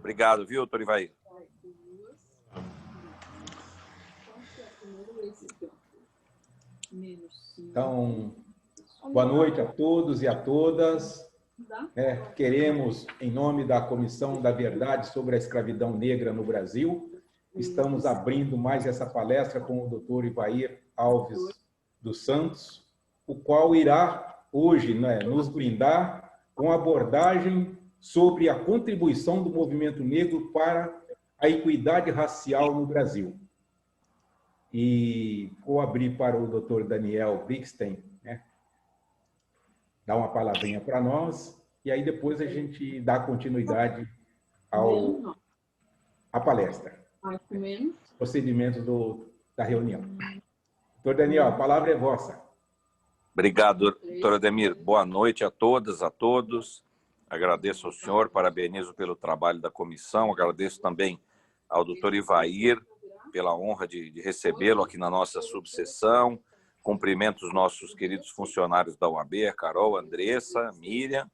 Obrigado, viu, doutor Ivair? Então, boa noite a todos e a todas. Queremos, em nome da Comissão da Verdade sobre a Escravidão Negra no Brasil, estamos abrindo mais essa palestra com o doutor Ivair Alves dos Santos, o qual irá hoje nos brindar com abordagem sobre a contribuição do movimento negro para a equidade racial no Brasil. E vou abrir para o doutor Daniel Bixten, dar uma palavrinha para nós, e aí depois a gente dá continuidade à palestra. Procedimentos da reunião. Doutor Daniel, a palavra é vossa. Obrigado, doutor Ademir. Boa noite a todas, a todos. Agradeço ao senhor, parabenizo pelo trabalho da comissão, agradeço também ao doutor Ivair pela honra de recebê-lo aqui na nossa subseção. Cumprimento os nossos queridos funcionários da UAB, a Carol, a Andressa, a Miriam,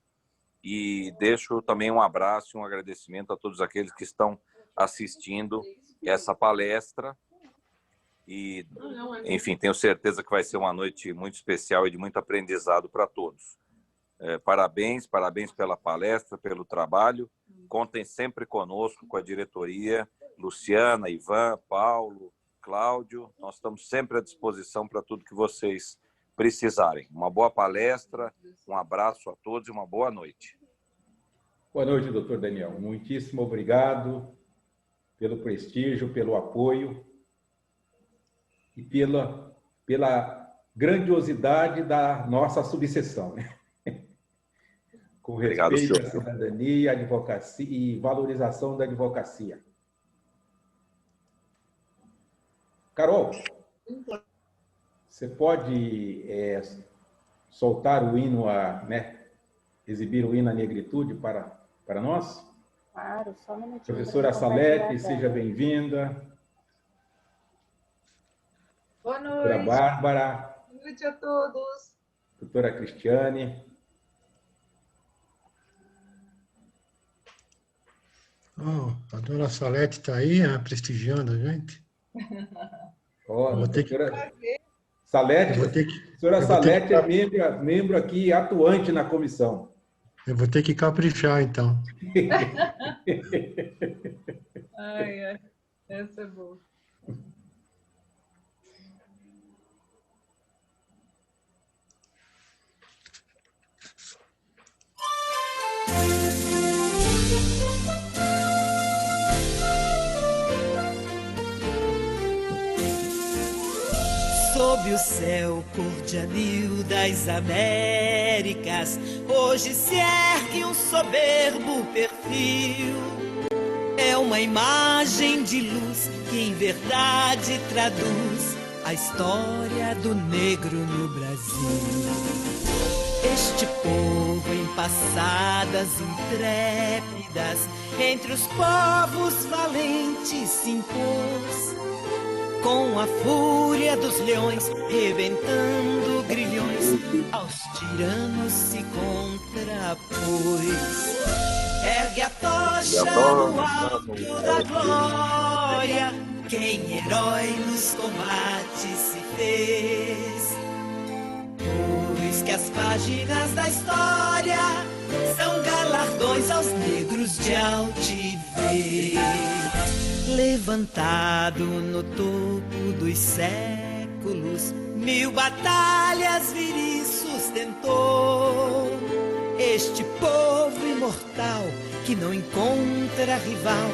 e deixo também um abraço e um agradecimento a todos aqueles que estão assistindo essa palestra. E, enfim, tenho certeza que vai ser uma noite muito especial e de muito aprendizado para todos. Parabéns pela palestra, pelo trabalho. Contem sempre conosco, com a diretoria, Luciana, Ivan, Paulo, Cláudio. Nós estamos sempre à disposição para tudo que vocês precisarem. Uma boa palestra, um abraço a todos e uma boa noite. Boa noite, doutor Daniel. Muitíssimo obrigado pelo prestígio, pelo apoio e pela grandiosidade da nossa subseção, com respeito à cidadania, advocacia e valorização da advocacia. Carol, você pode soltar o hino, exibir o hino à negritude para nós? Claro, só um minutinho. Professora Salete, seja bem-vinda. Boa noite. Doutora Bárbara. Boa noite a todos. Doutora Cristiane. A dona Salete está aí, prestigiando a gente. Salete, a senhora Salete é membro aqui atuante na comissão. Eu vou ter que caprichar, então. Ai, essa é boa. Sob o céu cor de anil das Américas, hoje se ergue um soberbo perfil. É uma imagem de luz que em verdade traduz a história do negro no Brasil. Este povo em passadas intrépidas, entre os povos valentes se impôs, com a fúria dos leões, rebentando grilhões, aos tiranos se contrapôs. Ergue a tocha no alto da glória, quem herói nos combates se fez. Pois que as páginas da história são galardões aos negros de altivez. Levantado no topo dos séculos, 1000 batalhas viris sustentou. Este povo imortal que não encontra rival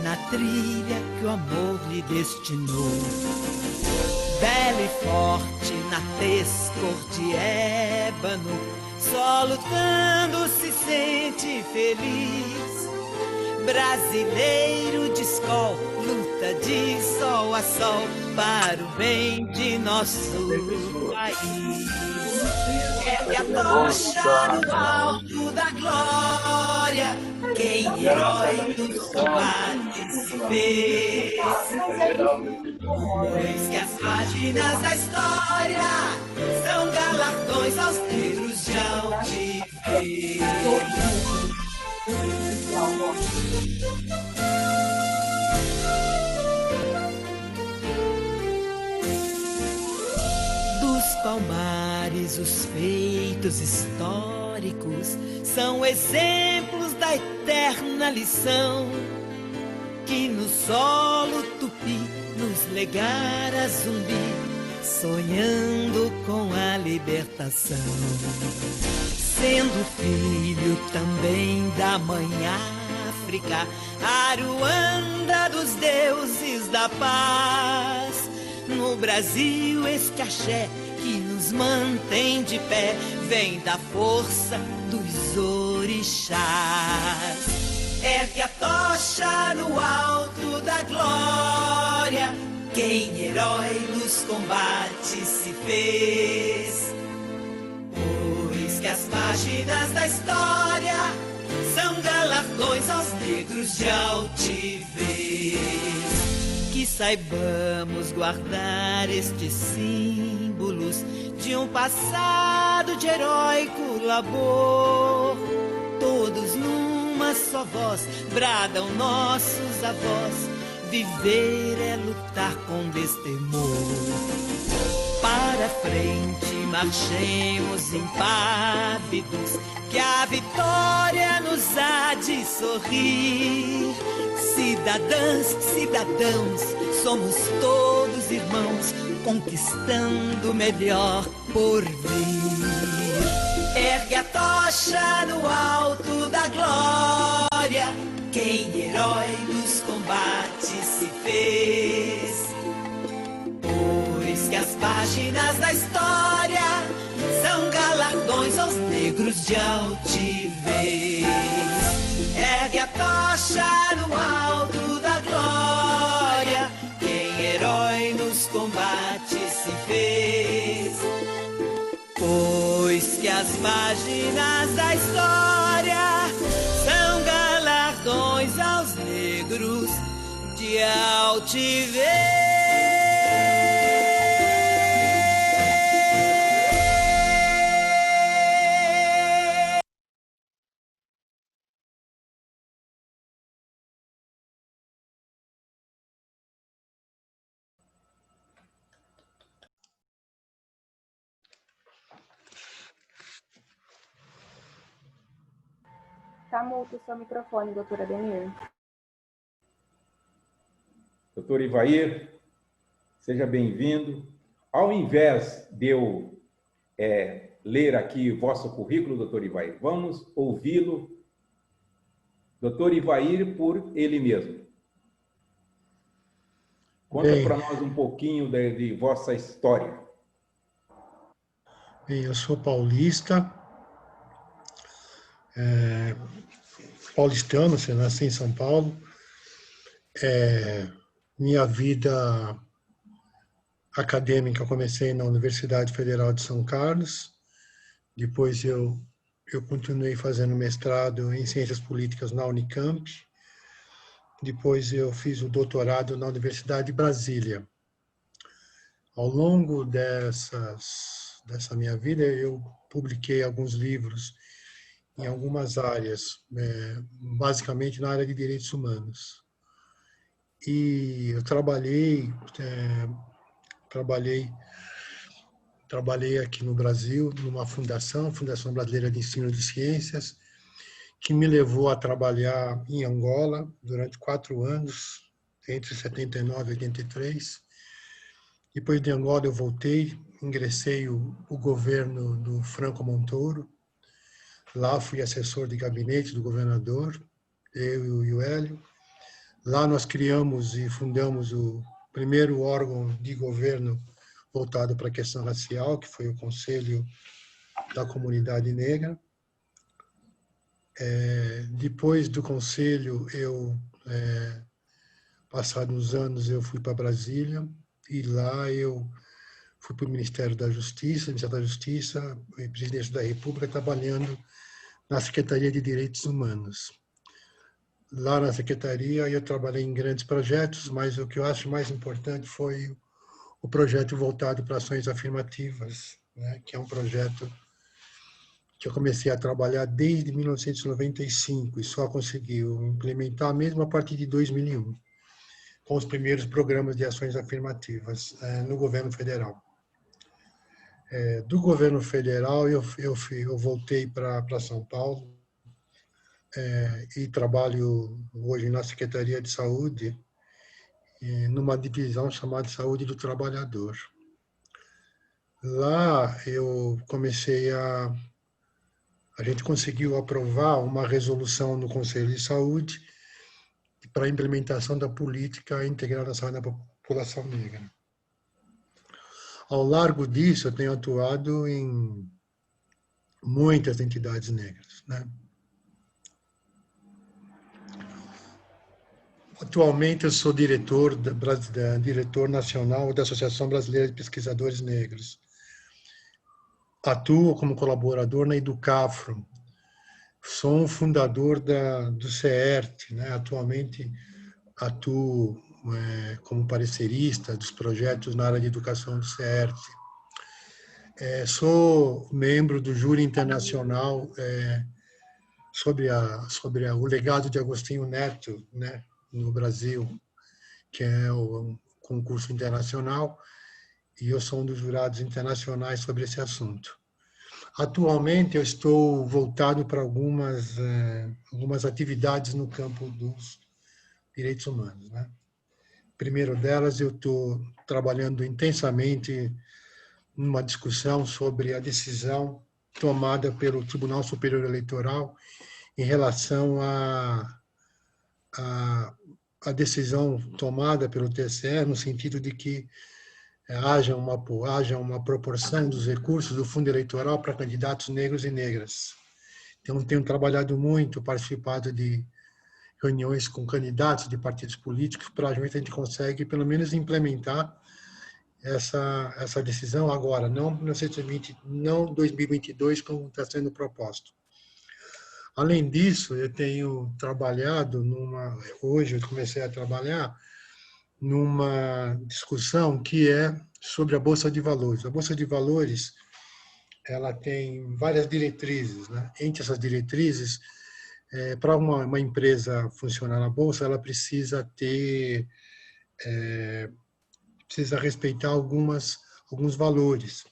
na trilha que o amor lhe destinou. Belo e forte na tez cor de ébano, só lutando se sente feliz. Brasileiro de escola, luta de sol a sol para o bem de nosso país. Ergue a tocha no alto da glória, quem herói dos combates se fez. Pois que as páginas da história são galardões aos negros de altivez. Palmares, os feitos históricos são exemplos da eterna lição que no solo tupi nos legara Zumbi, sonhando com a libertação. Sendo filho também da mãe África, Aruanda dos deuses da paz. No Brasil este axé que nos mantém de pé vem da força dos orixás. Ergue a tocha no alto da glória, quem herói nos combates se fez. Pois que as páginas da história são galardões aos negros de altivez. Que saibamos guardar estes símbolos de um passado de heróico labor. Todos numa só voz bradam nossos avós: viver é lutar com destemor. Para frente marchemos impávidos, que a vitória nos há de sorrir. Cidadãs, cidadãos, somos todos irmãos, conquistando o melhor por vir. Ergue a tocha no alto da glória, quem herói nos combates se fez. Pois que as páginas da história são galardões aos negros de altivez. Ergue a tocha no alto da glória, quem herói nos combates se fez. Pois que as páginas da história são galardões aos negros de altivez. Tá mudo o seu microfone, doutor Ademir. Doutor Ivair, seja bem-vindo. Ao invés de eu ler aqui vosso currículo, doutor Ivair, vamos ouvi-lo, doutor Ivair, por ele mesmo. Conta para nós um pouquinho de vossa história. Bem, eu sou paulista, paulistano, eu nasci em São Paulo. Minha vida acadêmica eu comecei na Universidade Federal de São Carlos. Depois eu continuei fazendo mestrado em Ciências Políticas na Unicamp. Depois eu fiz o doutorado na Universidade de Brasília. Ao longo dessa minha vida, eu publiquei alguns livros em algumas áreas, basicamente na área de direitos humanos. E eu trabalhei aqui no Brasil, numa fundação, a Fundação Brasileira de Ensino de Ciências, que me levou a trabalhar em Angola durante 4 anos, entre 79 e 83. Depois de Angola eu voltei, ingressei o governo do Franco Montoro. Lá fui assessor de gabinete do governador, eu e o Hélio. Lá nós criamos e fundamos o primeiro órgão de governo voltado para a questão racial, que foi o Conselho da Comunidade Negra. Depois do Conselho, passados uns anos, eu fui para Brasília, e lá eu fui para o Ministério da Justiça, e Presidente da República, trabalhando na Secretaria de Direitos Humanos. Lá na Secretaria eu trabalhei em grandes projetos, mas o que eu acho mais importante foi o projeto voltado para ações afirmativas, né, que é um projeto que eu comecei a trabalhar desde 1995 e só conseguiu implementar mesmo a partir de 2001, com os primeiros programas de ações afirmativas no governo federal. Do governo federal, eu voltei para São Paulo e trabalho hoje na Secretaria de Saúde, numa divisão chamada Saúde do Trabalhador. Lá eu comecei a gente conseguiu aprovar uma resolução no Conselho de Saúde para a implementação da política integrada da saúde da população negra. Ao largo disso, eu tenho atuado em muitas entidades negras, né? Atualmente, eu sou diretor nacional da Associação Brasileira de Pesquisadores Negros. Atuo como colaborador na Educafro. Sou um fundador do CERT, né? Atualmente, atuo como parecerista dos projetos na área de educação do CERT. Sou membro do júri internacional sobre o legado de Agostinho Neto, né, no Brasil, que é um concurso internacional, e eu sou um dos jurados internacionais sobre esse assunto. Atualmente, eu estou voltado para algumas atividades no campo dos direitos humanos, né? Primeiro delas, eu estou trabalhando intensamente numa discussão sobre a decisão tomada pelo Tribunal Superior Eleitoral em relação à decisão tomada pelo TSE, no sentido de que haja uma proporção dos recursos do fundo eleitoral para candidatos negros e negras. Então, tenho trabalhado muito, participado de reuniões com candidatos de partidos políticos, para a gente consegue, pelo menos, implementar essa decisão agora, não 2022, como está sendo proposto. Além disso, eu tenho trabalhado hoje eu comecei a trabalhar numa discussão que é sobre a Bolsa de Valores. A Bolsa de Valores, ela tem várias diretrizes, né? Entre essas diretrizes, para uma empresa funcionar na Bolsa, ela precisa respeitar alguns valores,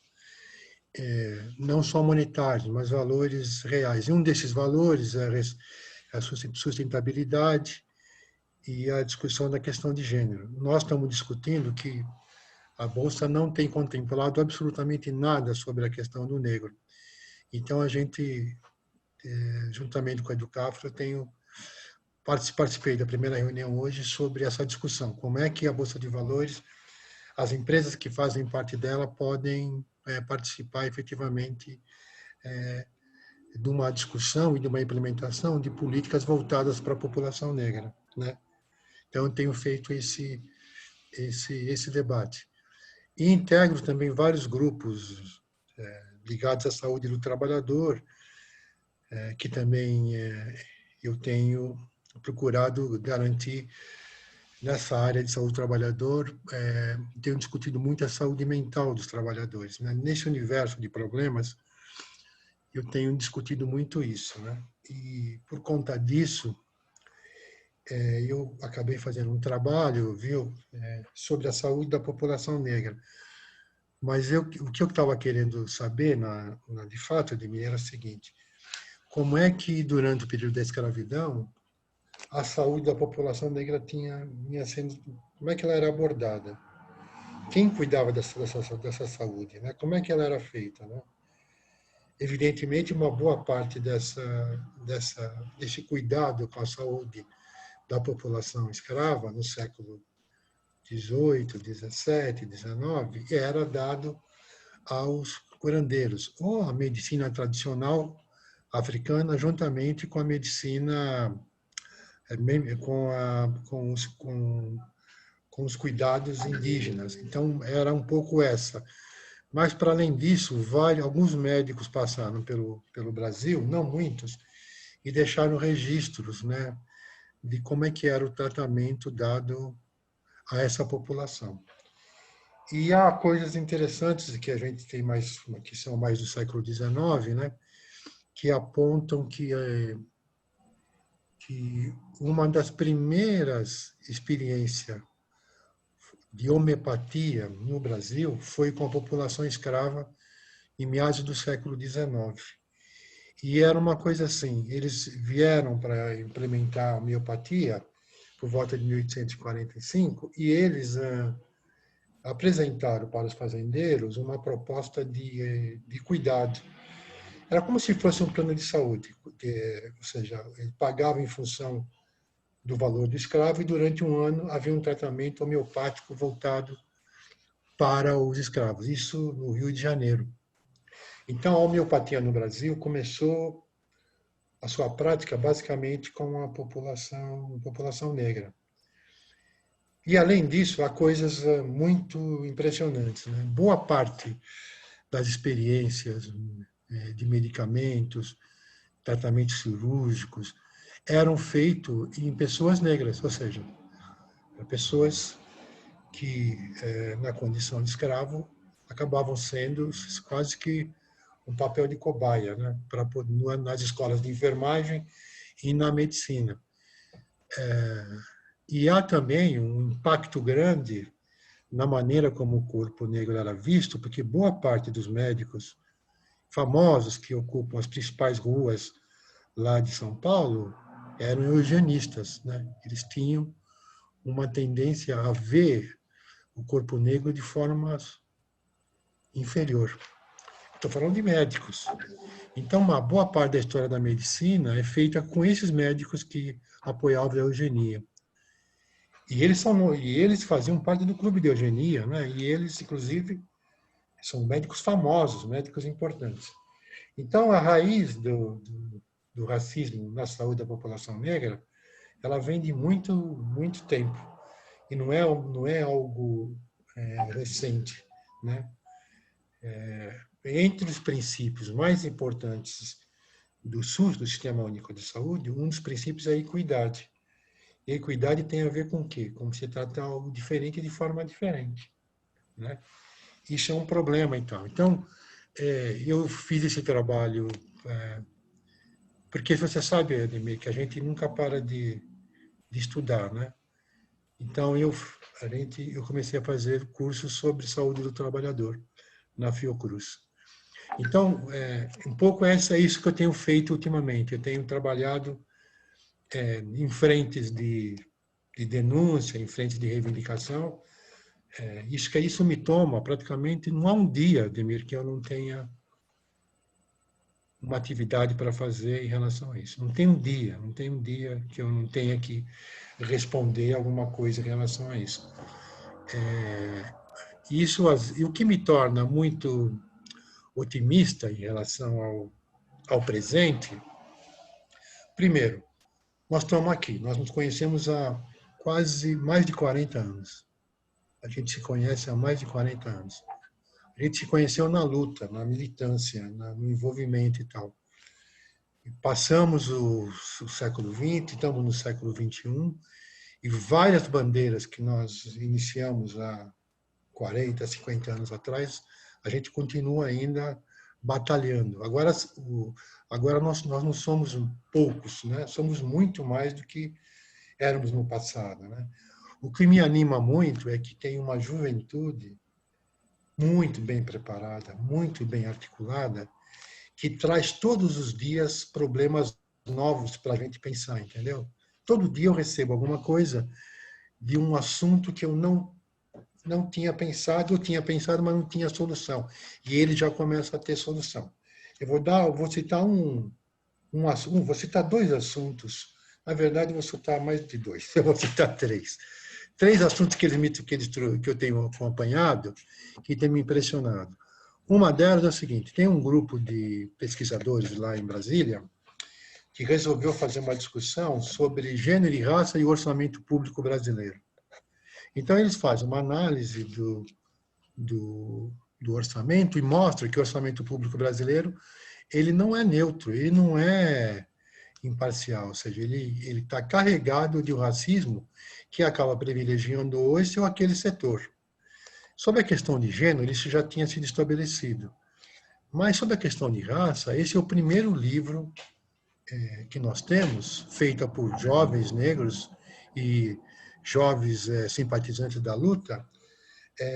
não só monetários, mas valores reais. E um desses valores é a sustentabilidade e a discussão da questão de gênero. Nós estamos discutindo que a Bolsa não tem contemplado absolutamente nada sobre a questão do negro. Então, a gente, juntamente com a Educafro, participei da primeira reunião hoje sobre essa discussão. Como é que a Bolsa de Valores, as empresas que fazem parte dela, podem participar efetivamente de uma discussão e de uma implementação de políticas voltadas para a população negra, né? Então, eu tenho feito esse debate. E integro também vários grupos ligados à saúde do trabalhador, que também eu tenho procurado garantir nessa área de saúde do trabalhador. Tenho discutido muito a saúde mental dos trabalhadores, né? Nesse universo de problemas, eu tenho discutido muito isso, né? E, por conta disso, eu acabei fazendo um trabalho, sobre a saúde da população negra. Mas o que eu estava querendo saber, de fato, Ademir, era o seguinte: como é que, durante o período da escravidão, a saúde da população negra vinha sendo, como é que ela era abordada? Quem cuidava dessa saúde, né? Como é que ela era feita, né? Evidentemente, uma boa parte desse cuidado com a saúde da população escrava no século XVIII, XVII, XIX, era dado aos curandeiros, ou a medicina tradicional africana, juntamente com a medicina, com os cuidados indígenas. Então, era um pouco essa. Mas, para além disso, alguns médicos passaram pelo Brasil, não muitos, e deixaram registros, né, de como é que era o tratamento dado a essa população. E há coisas interessantes que a gente tem que são mais do século XIX, né, que apontam que uma das primeiras experiências de homeopatia no Brasil foi com a população escrava em meados do século XIX. E era uma coisa assim, eles vieram para implementar a homeopatia por volta de 1845 e eles apresentaram para os fazendeiros uma proposta de cuidado. Era como se fosse um plano de saúde, ou seja, ele pagava em função do valor do escravo e durante um ano havia um tratamento homeopático voltado para os escravos, isso no Rio de Janeiro. Então, a homeopatia no Brasil começou a sua prática basicamente com a população negra. E, além disso, há coisas muito impressionantes, né? Boa parte das experiências de medicamentos, tratamentos cirúrgicos, eram feitos em pessoas negras, ou seja, pessoas que, na condição de escravo, acabavam sendo quase que um papel de cobaia, né, nas escolas de enfermagem e na medicina. E há também um impacto grande na maneira como o corpo negro era visto, porque boa parte dos médicos famosos que ocupam as principais ruas lá de São Paulo eram eugenistas, né? Eles tinham uma tendência a ver o corpo negro de forma inferior. Estou falando de médicos. Então, uma boa parte da história da medicina é feita com esses médicos que apoiavam a eugenia. E eles faziam parte do clube de eugenia, né? E eles, inclusive, são médicos famosos, médicos importantes. Então, a raiz do racismo na saúde da população negra, ela vem de muito, muito tempo. E não é algo recente, né? Entre os princípios mais importantes do SUS, do Sistema Único de Saúde, um dos princípios é a equidade. E a equidade tem a ver com o quê? Com você tratar algo diferente de forma diferente, né? Isso é um problema, então. Então, eu fiz esse trabalho porque você sabe, Ademir, que a gente nunca para de estudar, né? Então, eu comecei a fazer cursos sobre saúde do trabalhador na Fiocruz. Então, um pouco é isso que eu tenho feito ultimamente. Eu tenho trabalhado em frentes de denúncia, em frentes de reivindicação. Isso me toma praticamente, não há um dia, Ademir, que eu não tenha uma atividade para fazer em relação a isso. Não tem um dia que eu não tenha que responder alguma coisa em relação a isso. E o que me torna muito otimista em relação ao presente, primeiro, nós estamos aqui, nós nos conhecemos há quase mais de 40 anos. A gente se conhece há mais de 40 anos. A gente se conheceu na luta, na militância, no envolvimento e tal. E passamos o século XX, estamos no século XXI, e várias bandeiras que nós iniciamos há 40, 50 anos atrás, a gente continua ainda batalhando. Agora nós não somos poucos, né? Somos muito mais do que éramos no passado, né? O que me anima muito é que tem uma juventude muito bem preparada, muito bem articulada, que traz todos os dias problemas novos para a gente pensar, entendeu? Todo dia eu recebo alguma coisa de um assunto que eu não tinha pensado, ou tinha pensado, mas não tinha solução. E ele já começa a ter solução. Eu vou citar vou citar dois assuntos. Na verdade, vou citar mais de dois. Eu vou citar três. Três assuntos que eu tenho acompanhado, que tem me impressionado. Uma delas é o seguinte: tem um grupo de pesquisadores lá em Brasília que resolveu fazer uma discussão sobre gênero e raça e orçamento público brasileiro. Então, eles fazem uma análise do orçamento e mostram que o orçamento público brasileiro ele não é neutro, ele não é imparcial, ou seja, ele está carregado de um racismo que acaba privilegiando esse ou aquele setor. Sobre a questão de gênero, isso já tinha sido estabelecido. Mas sobre a questão de raça, esse é o primeiro livro que nós temos, feito por jovens negros e jovens simpatizantes da luta,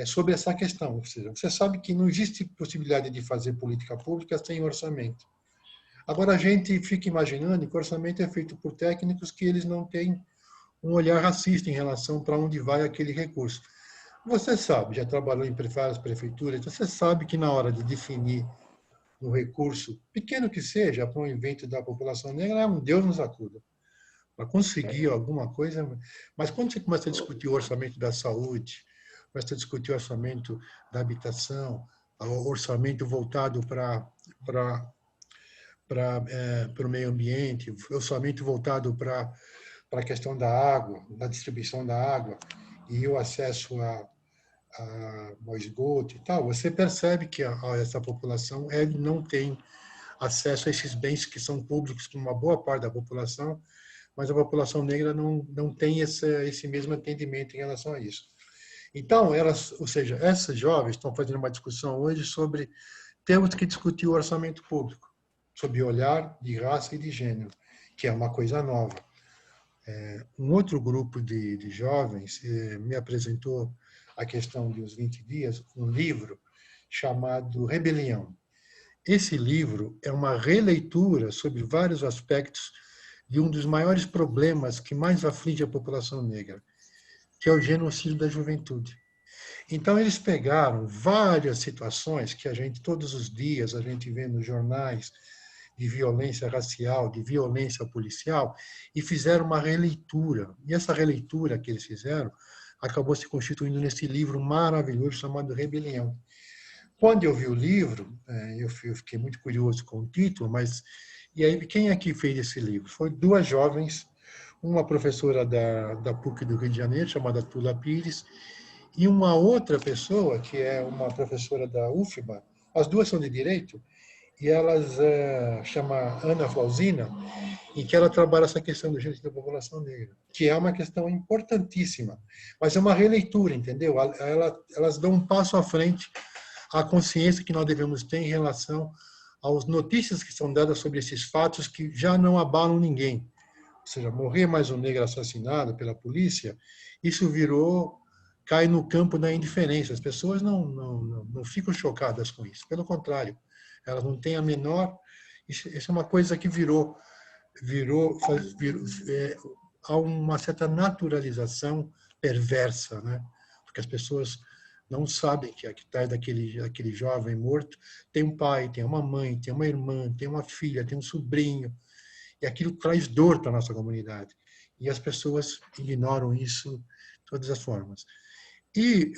sobre essa questão. Ou seja, você sabe que não existe possibilidade de fazer política pública sem orçamento. Agora, a gente fica imaginando que o orçamento é feito por técnicos que eles não têm um olhar racista em relação para onde vai aquele recurso. Você sabe, já trabalhou em várias prefeituras, então você sabe que na hora de definir um recurso, pequeno que seja, para um evento da população negra, é um Deus nos acuda. Para conseguir alguma coisa. Mas quando você começa a discutir o orçamento da saúde, começa a discutir o orçamento da habitação, o orçamento voltado para o meio ambiente, o orçamento voltado para a questão da água, da distribuição da água e o acesso ao esgoto e tal, você percebe que essa população não tem acesso a esses bens que são públicos para uma boa parte da população, mas a população negra não tem esse mesmo entendimento em relação a isso. Então, ou seja, essas jovens estão fazendo uma discussão hoje sobre temos que discutir o orçamento público, sob o olhar de raça e de gênero, que é uma coisa nova. Um outro grupo de jovens me apresentou a questão de uns 20 dias, um livro chamado Rebelião. Esse livro é uma releitura sobre vários aspectos de um dos maiores problemas que mais aflige a população negra, que é o genocídio da juventude. Então, eles pegaram várias situações que todos os dias, a gente vê nos jornais, de violência racial, de violência policial, e fizeram uma releitura. E essa releitura que eles fizeram acabou se constituindo nesse livro maravilhoso chamado Rebelião. Quando eu vi o livro, eu fiquei muito curioso com o título, mas e aí quem é que fez esse livro? Foi duas jovens, uma professora da PUC do Rio de Janeiro, chamada Tula Pires, e uma outra pessoa, que é uma professora da UFBA, as duas são de Direito, e elas chama Ana Flausina, em que ela trabalha essa questão do genocídio da população negra, que é uma questão importantíssima, mas é uma releitura, entendeu? Elas dão um passo à frente à consciência que nós devemos ter em relação às notícias que são dadas sobre esses fatos que já não abalam ninguém. Ou seja, morrer mais um negro assassinado pela polícia, isso cai no campo da indiferença. As pessoas não ficam chocadas com isso, pelo contrário, elas não têm a menor... Isso é uma coisa que há uma certa naturalização perversa, né? Porque as pessoas não sabem que atrás daquele jovem morto tem um pai, tem uma mãe, tem uma irmã, tem uma filha, tem um sobrinho, e aquilo traz dor para a nossa comunidade. E as pessoas ignoram isso de todas as formas. E,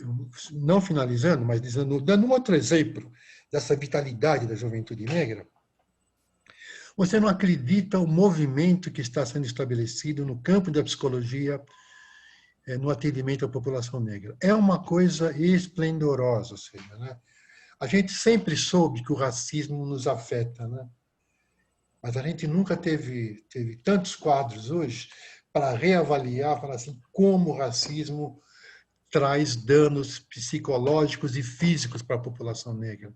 não finalizando, mas dando um outro exemplo dessa vitalidade da juventude negra, você não acredita o movimento que está sendo estabelecido no campo da psicologia, no atendimento à população negra. É uma coisa esplendorosa, ou seja, né? A gente sempre soube que o racismo nos afeta, né? Mas a gente nunca teve tantos quadros hoje para reavaliar, falar assim, como o racismo traz danos psicológicos e físicos para a população negra.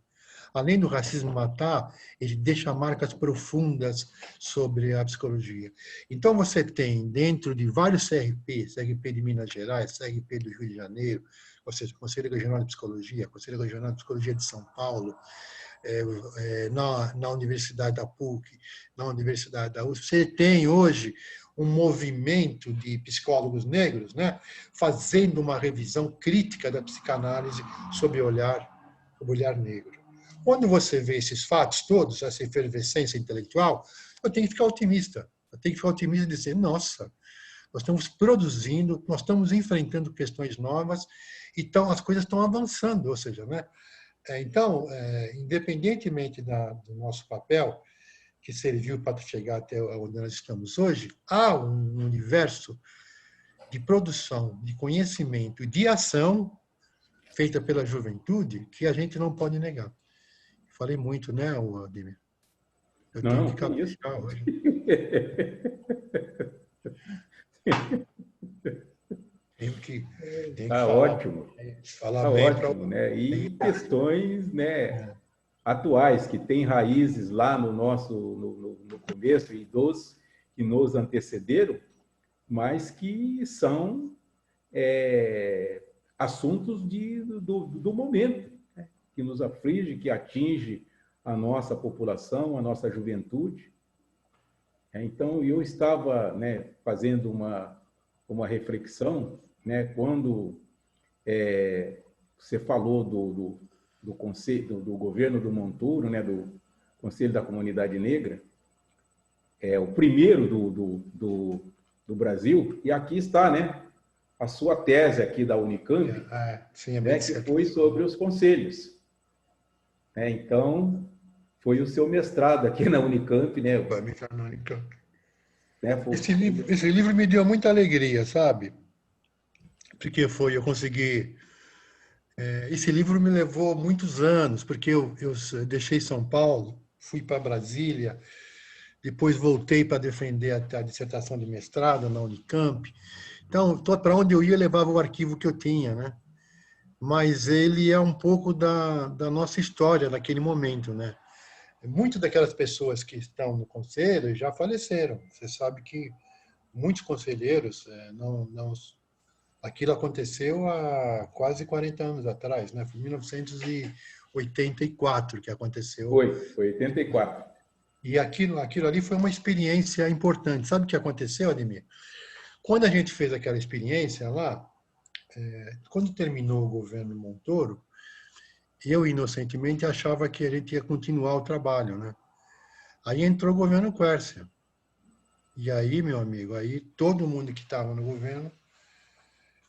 Além do racismo matar, ele deixa marcas profundas sobre a psicologia. Então, você tem, dentro de vários CRP de Minas Gerais, CRP do Rio de Janeiro, ou seja, Conselho Regional de Psicologia, Conselho Regional de Psicologia de São Paulo, na Universidade da PUC, na Universidade da USP, você tem hoje um movimento de psicólogos negros, né, fazendo uma revisão crítica da psicanálise sob o olhar negro. Quando você vê esses fatos todos, essa efervescência intelectual, eu tenho que ficar otimista. Eu tenho que ficar otimista e dizer, nossa, nós estamos produzindo, nós estamos enfrentando questões novas, então as coisas estão avançando, ou seja, né? Então, independentemente do nosso papel, que serviu para chegar até onde nós estamos hoje, há um universo de produção, de conhecimento e de ação feita pela juventude que a gente não pode negar. Falei muito, né, Ademir? Eu tenho que caprichar hoje. Tenho que ótimo. Falar tá bem ótimo, né? E questões, né, atuais, que têm raízes lá no começo e dos que nos antecederam, mas que são assuntos do momento, né, que nos aflige, que atinge a nossa população, a nossa juventude. Então, eu estava, né, fazendo uma reflexão, né, quando você falou do conselho, do governo do Montoro, né, do Conselho da Comunidade Negra, o primeiro do Brasil, e aqui está, né, a sua tese aqui da Unicamp, sim, né, que foi sobre os conselhos. Então, foi o seu mestrado aqui na Unicamp, né? Esse livro me deu muita alegria, sabe? Porque eu consegui... esse livro me levou muitos anos, porque eu deixei São Paulo, fui para Brasília, depois voltei para defender a dissertação de mestrado na Unicamp. Então, para onde eu ia, eu levava o arquivo que eu tinha, né? Mas ele é um pouco da nossa história naquele momento, né? Muitas daquelas pessoas que estão no conselho já faleceram. Você sabe que muitos conselheiros aquilo aconteceu há quase 40 anos atrás, né? Foi em 1984 que aconteceu. Foi 84. E aquilo ali foi uma experiência importante. Sabe o que aconteceu, Ademir? Quando a gente fez aquela experiência lá, quando terminou o governo Montoro, eu, inocentemente, achava que a gente ia continuar o trabalho, né? Aí entrou o governo Quércia. E aí, meu amigo, aí todo mundo que estava no governo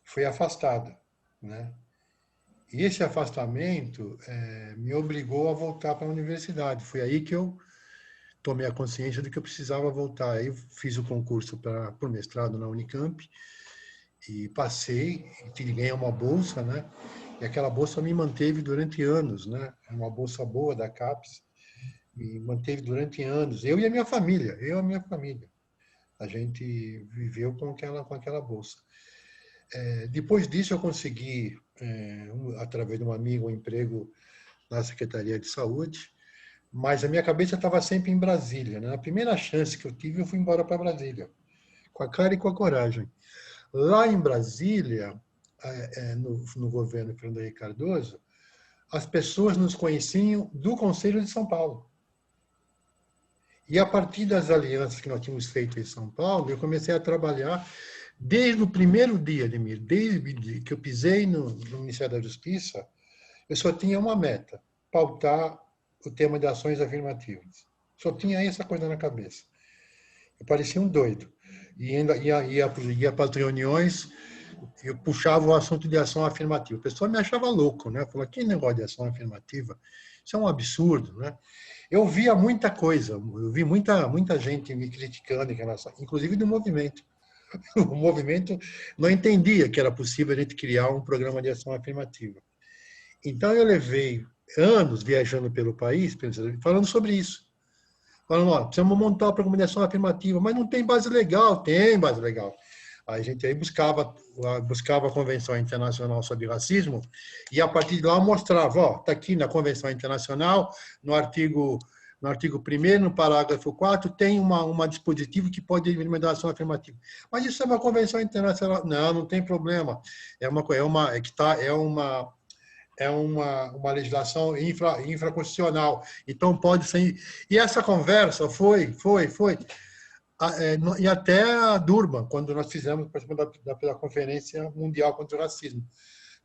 foi afastado, né? E esse afastamento me obrigou a voltar para a universidade. Foi aí que eu tomei a consciência de que eu precisava voltar. Aí eu fiz o concurso para o mestrado na Unicamp e passei, e ganhei uma bolsa, né? E aquela bolsa me manteve durante anos, né? É uma bolsa boa da CAPES, me manteve durante anos. Eu e a minha família, a gente viveu com aquela bolsa. Depois disso, eu consegui, através de um amigo, um emprego na Secretaria de Saúde, mas a minha cabeça estava sempre em Brasília, né? Na primeira chance que eu tive, eu fui embora para Brasília, com a cara e com a coragem. Lá em Brasília, no governo Fernando Henrique Cardoso, as pessoas nos conheciam do Conselho de São Paulo. E a partir das alianças que nós tínhamos feito em São Paulo, eu comecei a trabalhar desde o primeiro dia, Ademir, desde que eu pisei no Ministério da Justiça, eu só tinha uma meta: pautar o tema de ações afirmativas. Só tinha essa coisa na cabeça. Eu parecia um doido. E ainda ia para as reuniões, eu puxava o assunto de ação afirmativa. A pessoa me achava louco, né? Falou: que negócio de ação afirmativa? Isso é um absurdo, né? Eu via muita coisa, eu vi muita gente me criticando, inclusive do movimento. O movimento não entendia que era possível a gente criar um programa de ação afirmativa. Então, eu levei anos viajando pelo país, falando sobre isso. Falando: precisamos montar uma programa de ação afirmativa, mas não tem base legal. Tem base legal. A gente aí buscava a Convenção Internacional sobre Racismo e, a partir de lá, mostrava: está aqui na Convenção Internacional, no artigo 1º, no parágrafo 4, tem um dispositivo que pode implementar ação afirmativa. Mas isso é uma convenção internacional. Não tem problema. É uma legislação infraconstitucional. Então, pode ser... E essa conversa foi. E até a Durban, quando nós fizemos pela Conferência Mundial contra o Racismo.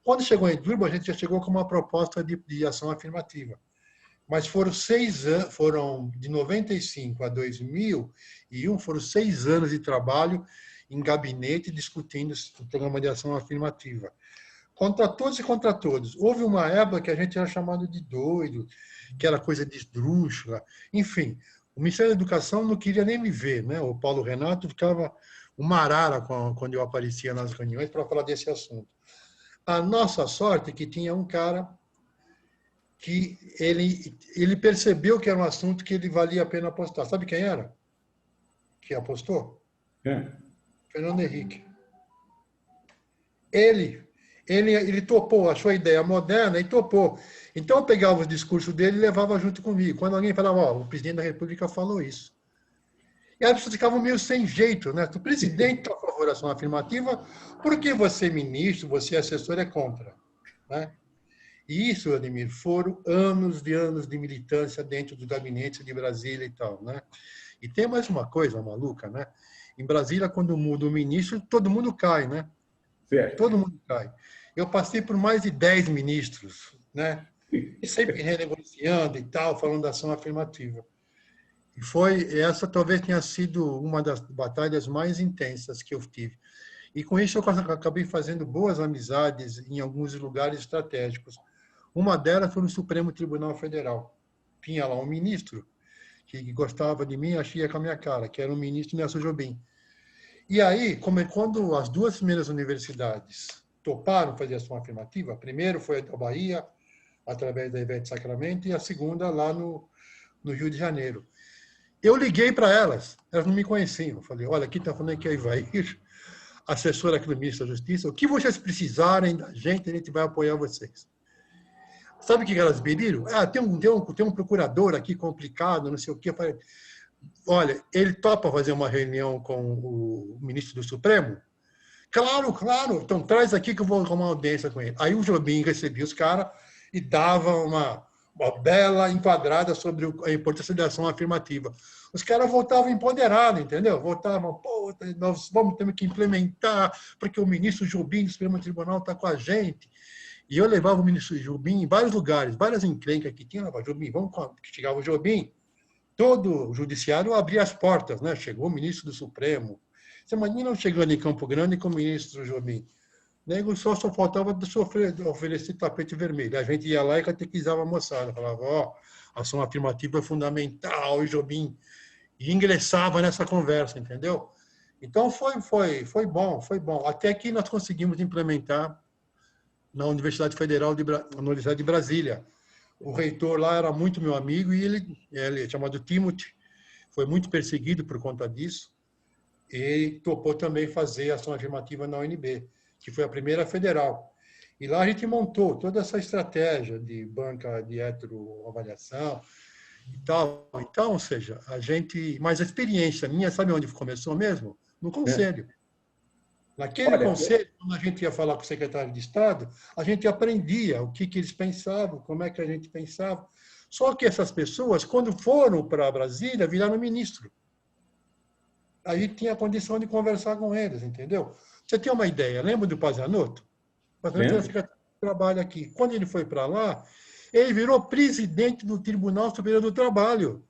Quando chegou em Durban, a gente já chegou com uma proposta de ação afirmativa. Mas foram 6 anos, de 95 a 2001, foram 6 anos de trabalho em gabinete discutindo o programa de ação afirmativa. Contra todos e contra todos. Houve uma época que a gente era chamado de doido, que era coisa de esdrúxula. Enfim, o Ministério da Educação não queria nem me ver, né? O Paulo Renato ficava uma arara quando eu aparecia nas reuniões para falar desse assunto. A nossa sorte é que tinha um cara que ele percebeu que era um assunto que ele valia a pena apostar. Sabe quem era que apostou? Fernando Henrique. Ele topou, achou a ideia moderna e topou. Então, eu pegava os discursos dele e levava junto comigo. Quando alguém falava: o presidente da República falou isso. E as pessoas ficavam meio sem jeito, né? O presidente está a favor da ação afirmativa, por que você, ministro, você, assessor, é contra? Né? E isso, Ademir, foram anos de militância dentro do gabinete de Brasília e tal, né? E tem mais uma coisa maluca, né? Em Brasília, quando muda o ministro, todo mundo cai, né? Certo. Todo mundo cai. Eu passei por mais de 10 ministros, né? E sempre renegociando e tal, falando da ação afirmativa. E essa talvez tenha sido uma das batalhas mais intensas que eu tive. E com isso eu acabei fazendo boas amizades em alguns lugares estratégicos. Uma delas foi no Supremo Tribunal Federal. Tinha lá um ministro que gostava de mim, achia com a minha cara, que era o ministro Nelson Jobim. E aí, quando as duas primeiras universidades toparam fazer ação afirmativa, a primeira foi a da Bahia, através da Ivete Sacramento, e a segunda lá no Rio de Janeiro. Eu liguei para elas não me conheciam. Eu falei, olha, aqui está falando que é Ivair, assessora aqui do Ministro da Justiça, o que vocês precisarem da gente, a gente vai apoiar vocês. Sabe o que elas pediram? Tem um procurador aqui complicado, não sei o quê. Eu falei, olha, ele topa fazer uma reunião com o ministro do Supremo? Claro, claro. Então traz aqui que eu vou arrumar uma audiência com ele. Aí o Jobim recebia os caras e dava uma bela enquadrada sobre a importância da ação afirmativa. Os caras voltavam empoderados, entendeu? Voltavam, pô, nós temos que implementar, porque o ministro Jobim do Supremo Tribunal está com a gente. E eu levava o ministro Jobim em vários lugares, várias encrencas que tinha. Jobim, chegava o Jobim, todo o judiciário abria as portas, né? Chegou o ministro do Supremo. Você imagina chegando em Campo Grande com o ministro Jobim. Nego só faltava oferecer tapete vermelho. A gente ia lá e catequizava a moçada. Falava, a ação afirmativa é fundamental, e Jobim. E ingressava nessa conversa, entendeu? Então, foi bom. Até que nós conseguimos implementar na Universidade Federal na Universidade de Brasília. O reitor lá era muito meu amigo e ele chamado Timothy, foi muito perseguido por conta disso. E topou também fazer ação afirmativa na UNB, que foi a primeira federal. E lá a gente montou toda essa estratégia de banca de heteroavaliação e tal. Então, ou seja, mas a experiência minha, sabe onde começou mesmo? No conselho. Naquele conselho, quando a gente ia falar com o secretário de Estado, a gente aprendia o que eles pensavam, como é que a gente pensava. Só que essas pessoas, quando foram para Brasília, viraram ministro. Aí tinha a condição de conversar com eles, entendeu? Você tem uma ideia, lembra do Pazanotto? O Pazanotto era secretário de Trabalho aqui. Quando ele foi para lá, ele virou presidente do Tribunal Superior do Trabalho.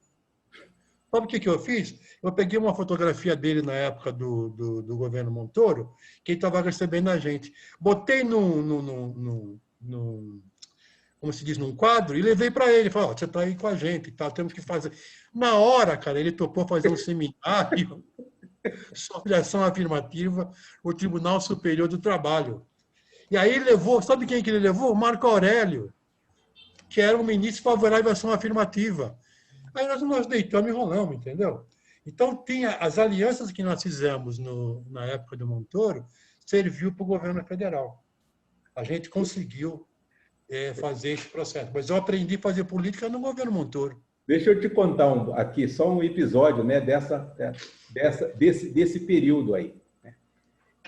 Sabe o que eu fiz? Eu peguei uma fotografia dele na época do governo Montoro, que ele estava recebendo a gente. Botei como se diz, num quadro, e levei para ele. Falei, você está aí com a gente, tá, temos que fazer. Na hora, cara, ele topou fazer um seminário sobre ação afirmativa, o Tribunal Superior do Trabalho. E aí ele levou, sabe quem que ele levou? Marco Aurélio, que era um ministro favorável à ação afirmativa. Aí nós deitamos e rolamos, entendeu? Então, tinha as alianças que nós fizemos na época do Montoro, serviu para o governo federal. A gente conseguiu fazer esse processo. Mas eu aprendi a fazer política no governo Montoro. Deixa eu te contar aqui só um episódio, né, desse período aí.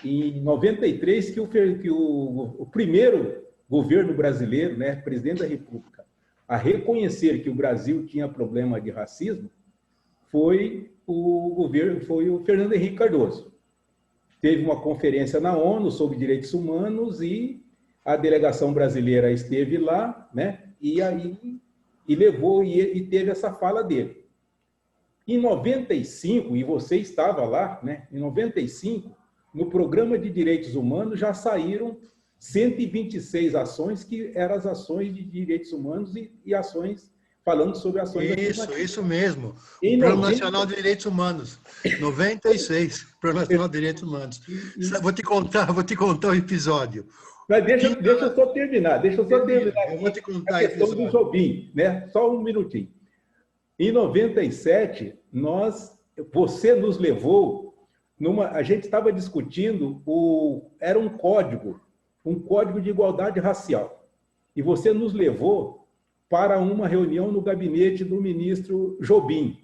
Em 93, que o primeiro governo brasileiro, né, presidente da República, a reconhecer que o Brasil tinha problema de racismo, foi o Fernando Henrique Cardoso. Teve uma conferência na ONU sobre direitos humanos e a delegação brasileira esteve lá, né, e teve essa fala dele. Em 95, e você estava lá, né, em 95, no Programa de Direitos Humanos já saíram 126 ações, que eram as ações de direitos humanos e ações, falando sobre ações... Isso mesmo. O Plano Nacional de Direitos Humanos. 96, Plano Nacional de Direitos Humanos. Vou te contar o episódio. Mas deixa eu só terminar. Eu vou te contar a questão do Jobim, né? Só um minutinho. Em 97, você nos levou a gente estava discutindo era um código de igualdade racial. E você nos levou para uma reunião no gabinete do ministro Jobim.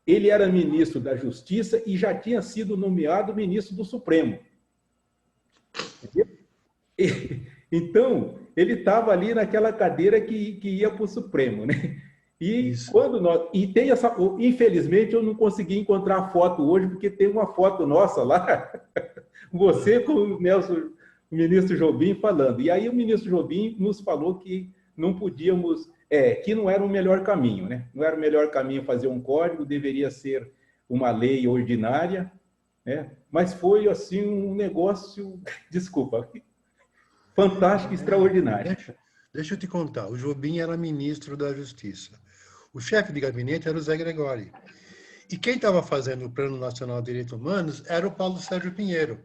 ele era ministro da Justiça e já tinha sido nomeado ministro do Supremo. Então, ele estava ali naquela cadeira que ia para o Supremo, né? E tem essa, infelizmente, eu não consegui encontrar a foto hoje, porque tem uma foto nossa lá, você com o o ministro Jobim falando. E aí o ministro Jobim nos falou que não podíamos, que não era o melhor caminho, né? Não era o melhor caminho fazer um código, deveria ser uma lei ordinária, né? Mas foi assim um negócio, desculpa, fantástico, extraordinário. Deixa eu te contar, o Jobim era ministro da Justiça. O chefe de gabinete era o Zé Gregóri. E quem estava fazendo o Plano Nacional de Direitos Humanos era o Paulo Sérgio Pinheiro.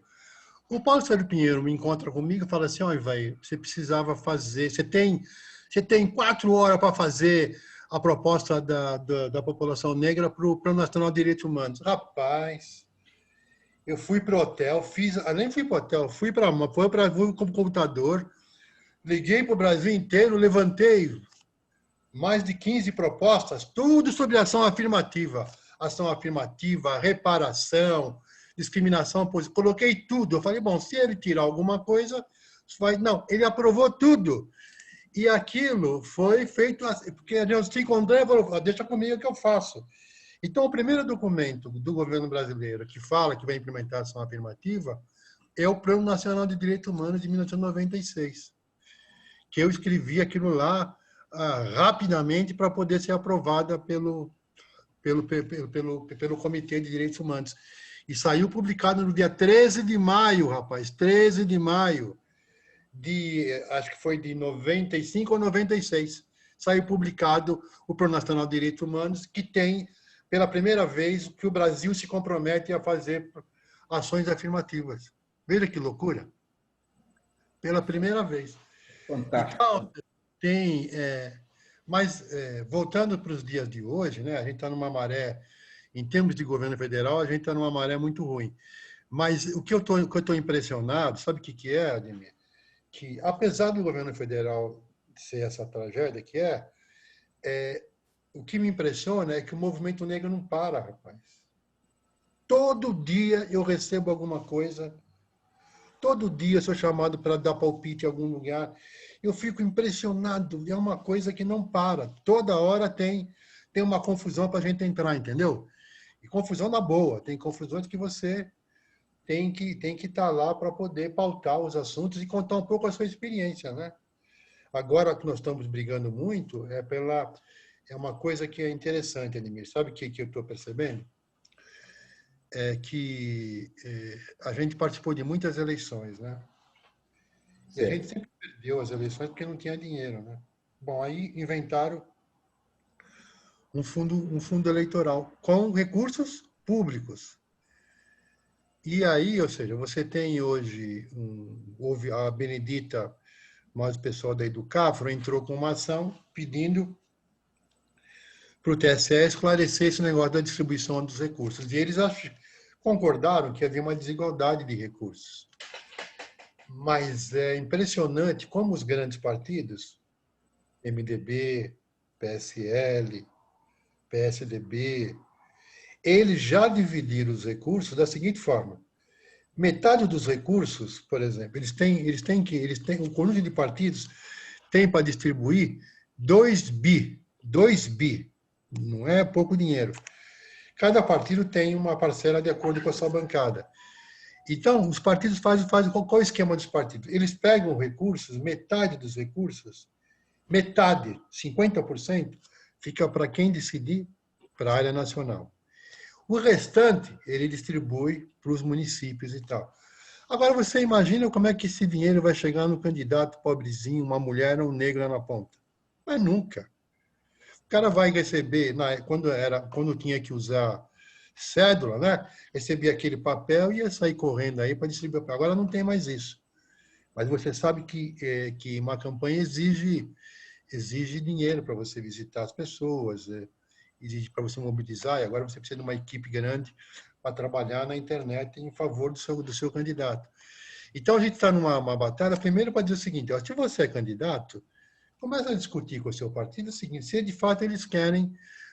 O Paulo Sérgio Pinheiro me encontra comigo e fala assim, olha, velho, você precisava fazer, você tem 4 horas para fazer a proposta da população negra para o Plano Nacional de Direitos Humanos. Rapaz, eu fui para o hotel, nem fui para o hotel, fui como computador, liguei para o Brasil inteiro, levantei mais de 15 propostas, tudo sobre ação afirmativa, reparação, discriminação, coloquei tudo. Eu falei, bom, se ele tirar alguma coisa, não, ele aprovou tudo. E aquilo foi feito, porque a gente se encontrou e falou, deixa comigo que eu faço. Então, o primeiro documento do governo brasileiro que fala que vai implementar a ação afirmativa é o Plano Nacional de Direitos Humanos de 1996, que eu escrevi aquilo lá rapidamente para poder ser aprovada pelo Comitê de Direitos Humanos. E saiu publicado no dia 13 de maio, rapaz, 13 de maio, acho que foi de 95 ou 96. Saiu publicado o Plano Nacional de Direitos Humanos, que tem, pela primeira vez, que o Brasil se compromete a fazer ações afirmativas. Veja que loucura. Pela primeira vez. Fantástico. Então, voltando para os dias de hoje, né, a gente está numa maré, em termos de governo federal, a gente está numa maré muito ruim. Mas o que eu estou impressionado, sabe o que é, Ademir? Que, apesar do governo federal ser essa tragédia que o que me impressiona é que o movimento negro não para, rapaz. Todo dia eu recebo alguma coisa, todo dia sou chamado para dar palpite em algum lugar. Eu fico impressionado, é uma coisa que não para. Toda hora tem uma confusão para a gente entrar, entendeu? E confusão na boa, tem confusões que você tem que estar lá para poder pautar os assuntos e contar um pouco a sua experiência, né? Agora que nós estamos brigando muito, é uma coisa que é interessante, Ademir. Sabe o que eu estou percebendo? É que a gente participou de muitas eleições, né? E a gente sempre perdeu as eleições porque não tinha dinheiro, né? Bom, aí inventaram um fundo eleitoral com recursos públicos. E aí, ou seja, você tem hoje, houve a Benedita, mais o pessoal da Educafro, entrou com uma ação pedindo para o TSE esclarecer esse negócio da distribuição dos recursos. E eles concordaram que havia uma desigualdade de recursos. Mas é impressionante como os grandes partidos, MDB, PSL, PSDB, eles já dividiram os recursos da seguinte forma: metade dos recursos, por exemplo, um conjunto de partidos tem para distribuir 2 bi, não é pouco dinheiro. Cada partido tem uma parcela de acordo com a sua bancada. Então, os partidos fazem qual é o esquema dos partidos? Eles pegam recursos, metade dos recursos, metade, 50%, fica para quem decidir, para a área nacional. O restante, ele distribui para os municípios e tal. Agora, você imagina como é que esse dinheiro vai chegar no candidato pobrezinho, uma mulher ou um negro na ponta? Mas nunca. O cara vai receber, quando tinha que usar cédula, né? Recebia aquele papel e ia sair correndo aí para distribuir. Agora não tem mais isso. Mas você sabe que uma campanha exige dinheiro para você visitar as pessoas, exige para você mobilizar, e agora você precisa de uma equipe grande para trabalhar na internet em favor do seu candidato. Então, a gente está numa batalha, primeiro para dizer o seguinte: se você é candidato, começa a discutir com o seu partido o seguinte: se de fato eles querem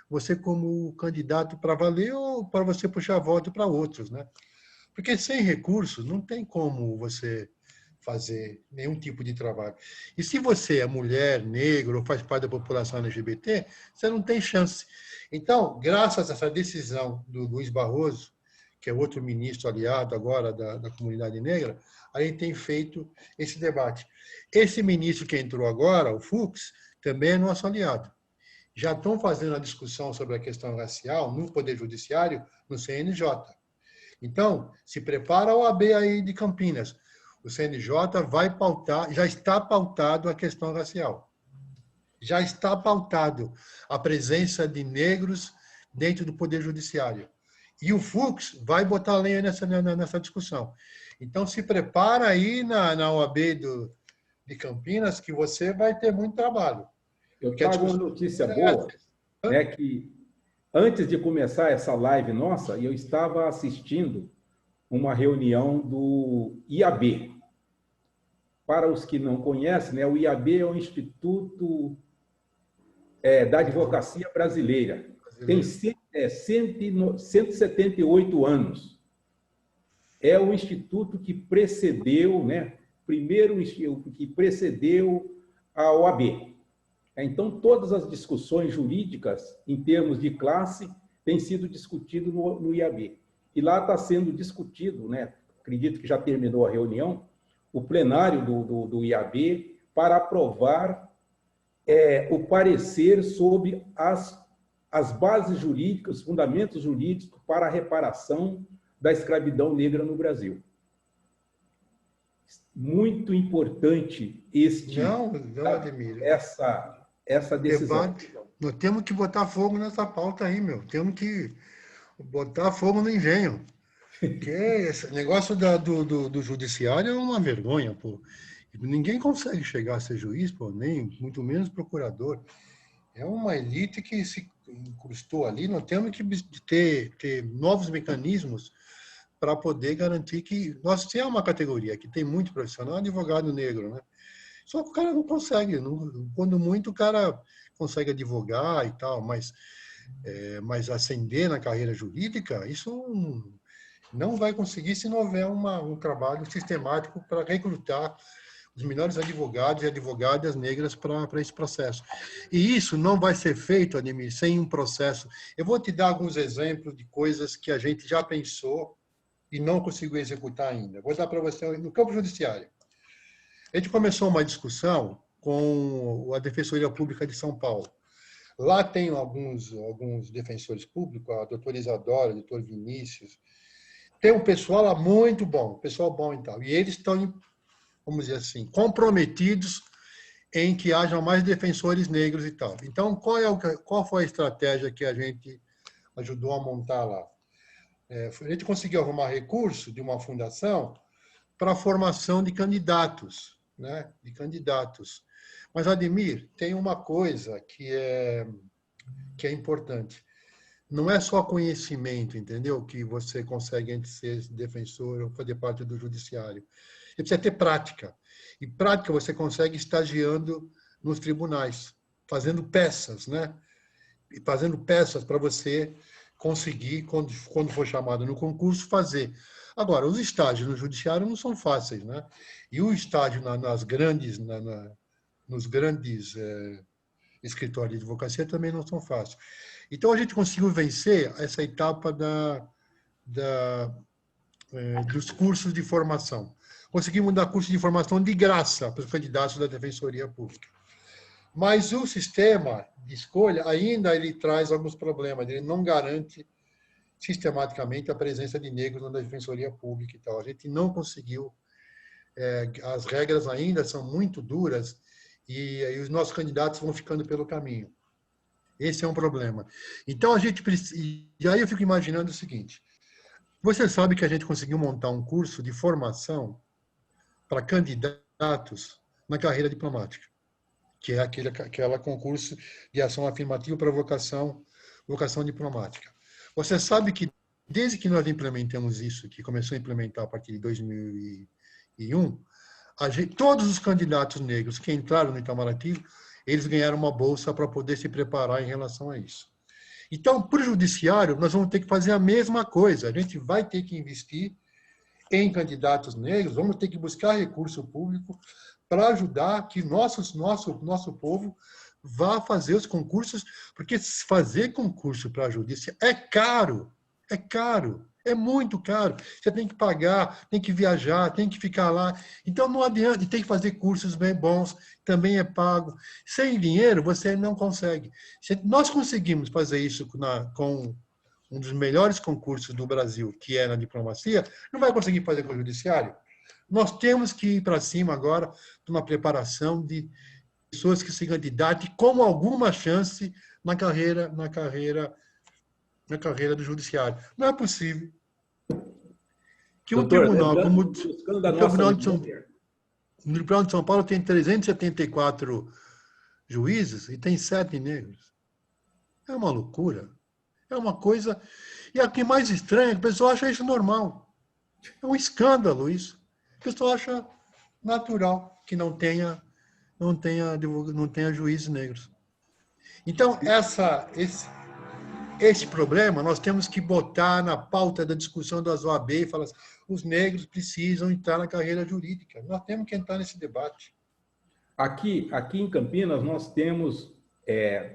você como candidato para valer ou para você puxar voto para outros, né? Porque sem recursos não tem como você fazer nenhum tipo de trabalho. E se você é mulher, negro ou faz parte da população LGBT, você não tem chance. Então, graças a essa decisão do Luiz Barroso, que é outro ministro aliado agora da comunidade negra, a gente tem feito esse debate. Esse ministro que entrou agora, o Fux, também é nosso aliado. Já estão fazendo a discussão sobre a questão racial no Poder Judiciário, no CNJ. Então, se prepara a OAB aí de Campinas. O CNJ vai pautar, já está pautado a questão racial. Já está pautado a presença de negros dentro do Poder Judiciário. E o Fux vai botar lenha nessa discussão. Então, se prepara aí na OAB de Campinas, que você vai ter muito trabalho. Eu trago uma notícia boa, né, que antes de começar essa live nossa, eu estava assistindo uma reunião do IAB. Para os que não conhecem, né, o IAB é o Instituto da Advocacia Brasileira. Tem 178 anos. É o instituto que precedeu, né, primeiro que precedeu a OAB. Então, todas as discussões jurídicas, em termos de classe, têm sido discutidas no IAB. E lá está sendo discutido, né, acredito que já terminou a reunião, o plenário do IAB para aprovar o parecer sobre as bases jurídicas, os fundamentos jurídicos para a reparação da escravidão negra no Brasil. Muito importante essa decisão. Debate. Nós temos que botar fogo nessa pauta aí, meu. Temos que botar fogo no engenho. Porque esse negócio do judiciário é uma vergonha, pô. Ninguém consegue chegar a ser juiz, pô, nem muito menos procurador. É uma elite que se incrustou ali. Nós temos que ter novos mecanismos para poder garantir que nós temos uma categoria que tem muito profissional, advogado negro, né? Só que o cara não consegue. Quando muito, o cara consegue advogar e tal, mas ascender na carreira jurídica, isso não vai conseguir se não houver um trabalho sistemático para recrutar os melhores advogados e advogadas negras para esse processo. E isso não vai ser feito, Ademir, sem um processo. Eu vou te dar alguns exemplos de coisas que a gente já pensou e não conseguiu executar ainda. Vou dar para você no campo judiciário. A gente começou uma discussão com a Defensoria Pública de São Paulo. Lá tem alguns defensores públicos, a doutora Isadora, o doutor Vinícius. Tem um pessoal lá muito bom, pessoal bom e tal. E eles estão, vamos dizer assim, comprometidos em que hajam mais defensores negros e tal. Então, qual foi a estratégia que a gente ajudou a montar lá? A gente conseguiu arrumar recurso de uma fundação para a formação de candidatos, né? De candidatos. Mas, Ademir, tem uma coisa que é importante. Não é só conhecimento, entendeu? Que você consegue entre ser defensor ou fazer parte do judiciário. Você precisa ter prática. E prática você consegue estagiando nos tribunais, fazendo peças, né? E fazendo peças para você conseguir, quando for chamado no concurso, fazer. Agora, os estágios no judiciário não são fáceis, né? E o estágio nos grandes escritórios de advocacia também não são fáceis. Então, a gente conseguiu vencer essa etapa dos cursos de formação. Conseguimos dar curso de formação de graça para os candidatos da Defensoria Pública. Mas o sistema de escolha ainda ele traz alguns problemas. Ele não garante sistematicamente a presença de negros na Defensoria Pública e tal. A gente não conseguiu. As regras ainda são muito duras e os nossos candidatos vão ficando pelo caminho. Esse é um problema. Então, a gente precisa... E aí eu fico imaginando o seguinte. Você sabe que a gente conseguiu montar um curso de formação para candidatos na carreira diplomática, que é aquela concurso de ação afirmativa para vocação diplomática. Você sabe que, desde que nós implementamos isso, que começou a implementar a partir de 2001, todos os candidatos negros que entraram no Itamaraty, eles ganharam uma bolsa para poder se preparar em relação a isso. Então, para o judiciário, nós vamos ter que fazer a mesma coisa. A gente vai ter que investir em candidatos negros, vamos ter que buscar recurso público para ajudar que nosso povo vá fazer os concursos, porque fazer concurso para a justiça é caro, é muito caro. Você tem que pagar, tem que viajar, tem que ficar lá. Então, não adianta, e tem que fazer cursos bem bons, também é pago. Sem dinheiro, você não consegue. Nós conseguimos fazer isso com um dos melhores concursos do Brasil, que é na diplomacia, não vai conseguir fazer com o judiciário. Nós temos que ir para cima agora de uma preparação de pessoas que se candidatem com alguma chance na carreira do judiciário. Não é possível que um tribunal como o Tribunal de São Paulo tem 374 juízes e tem 7 negros. É uma loucura. É uma coisa... E o que mais estranho é que o pessoal acha isso normal. É um escândalo isso. O pessoal acha natural que não tenha juízes negros. Então, esse problema nós temos que botar na pauta da discussão das OAB e falar assim, os negros precisam entrar na carreira jurídica. Nós temos que entrar nesse debate. Aqui em Campinas, nós temos,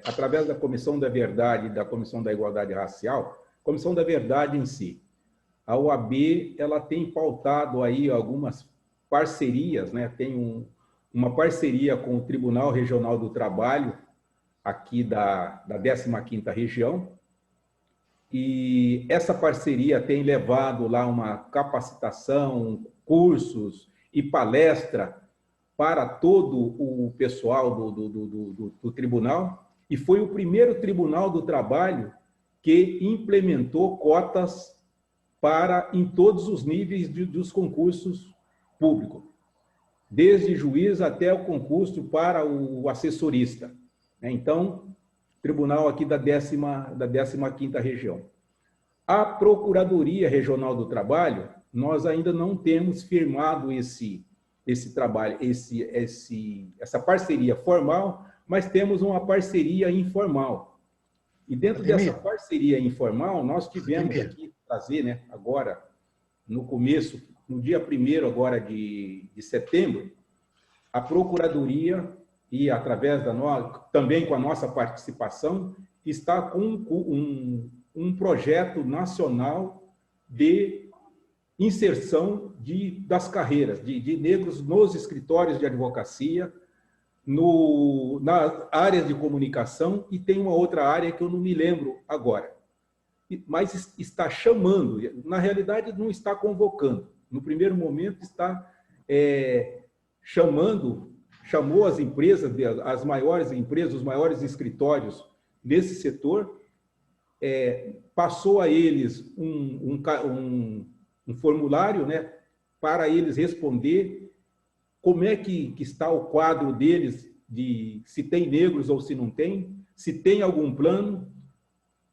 através da Comissão da Verdade e da Comissão da Igualdade Racial, Comissão da Verdade em si, a OAB ela tem pautado aí algumas parcerias, né? Tem uma parceria com o Tribunal Regional do Trabalho, aqui da 15ª região, e essa parceria tem levado lá uma capacitação, cursos e palestra para todo o pessoal do tribunal, e foi o primeiro Tribunal do Trabalho que implementou cotas em todos os níveis dos concursos públicos, desde juiz até o concurso para o assessorista. Então, tribunal aqui da 15ª região. A Procuradoria Regional do Trabalho, nós ainda não temos firmado esse trabalho, essa parceria formal, mas temos uma parceria informal. E dentro dessa parceria informal, nós tivemos aqui trazer, né, agora, no começo, no dia 1º agora de setembro, a Procuradoria, e através também com a nossa participação, está com um projeto nacional de inserção das carreiras de negros nos escritórios de advocacia, nas áreas de comunicação, e tem uma outra área que eu não me lembro agora. Mas está chamando, na realidade não está convocando. No primeiro momento está chamou as empresas, as maiores empresas, os maiores escritórios desse setor, passou a eles um formulário, né, para eles responder como é que está o quadro deles, de se tem negros ou se não tem, se tem algum plano,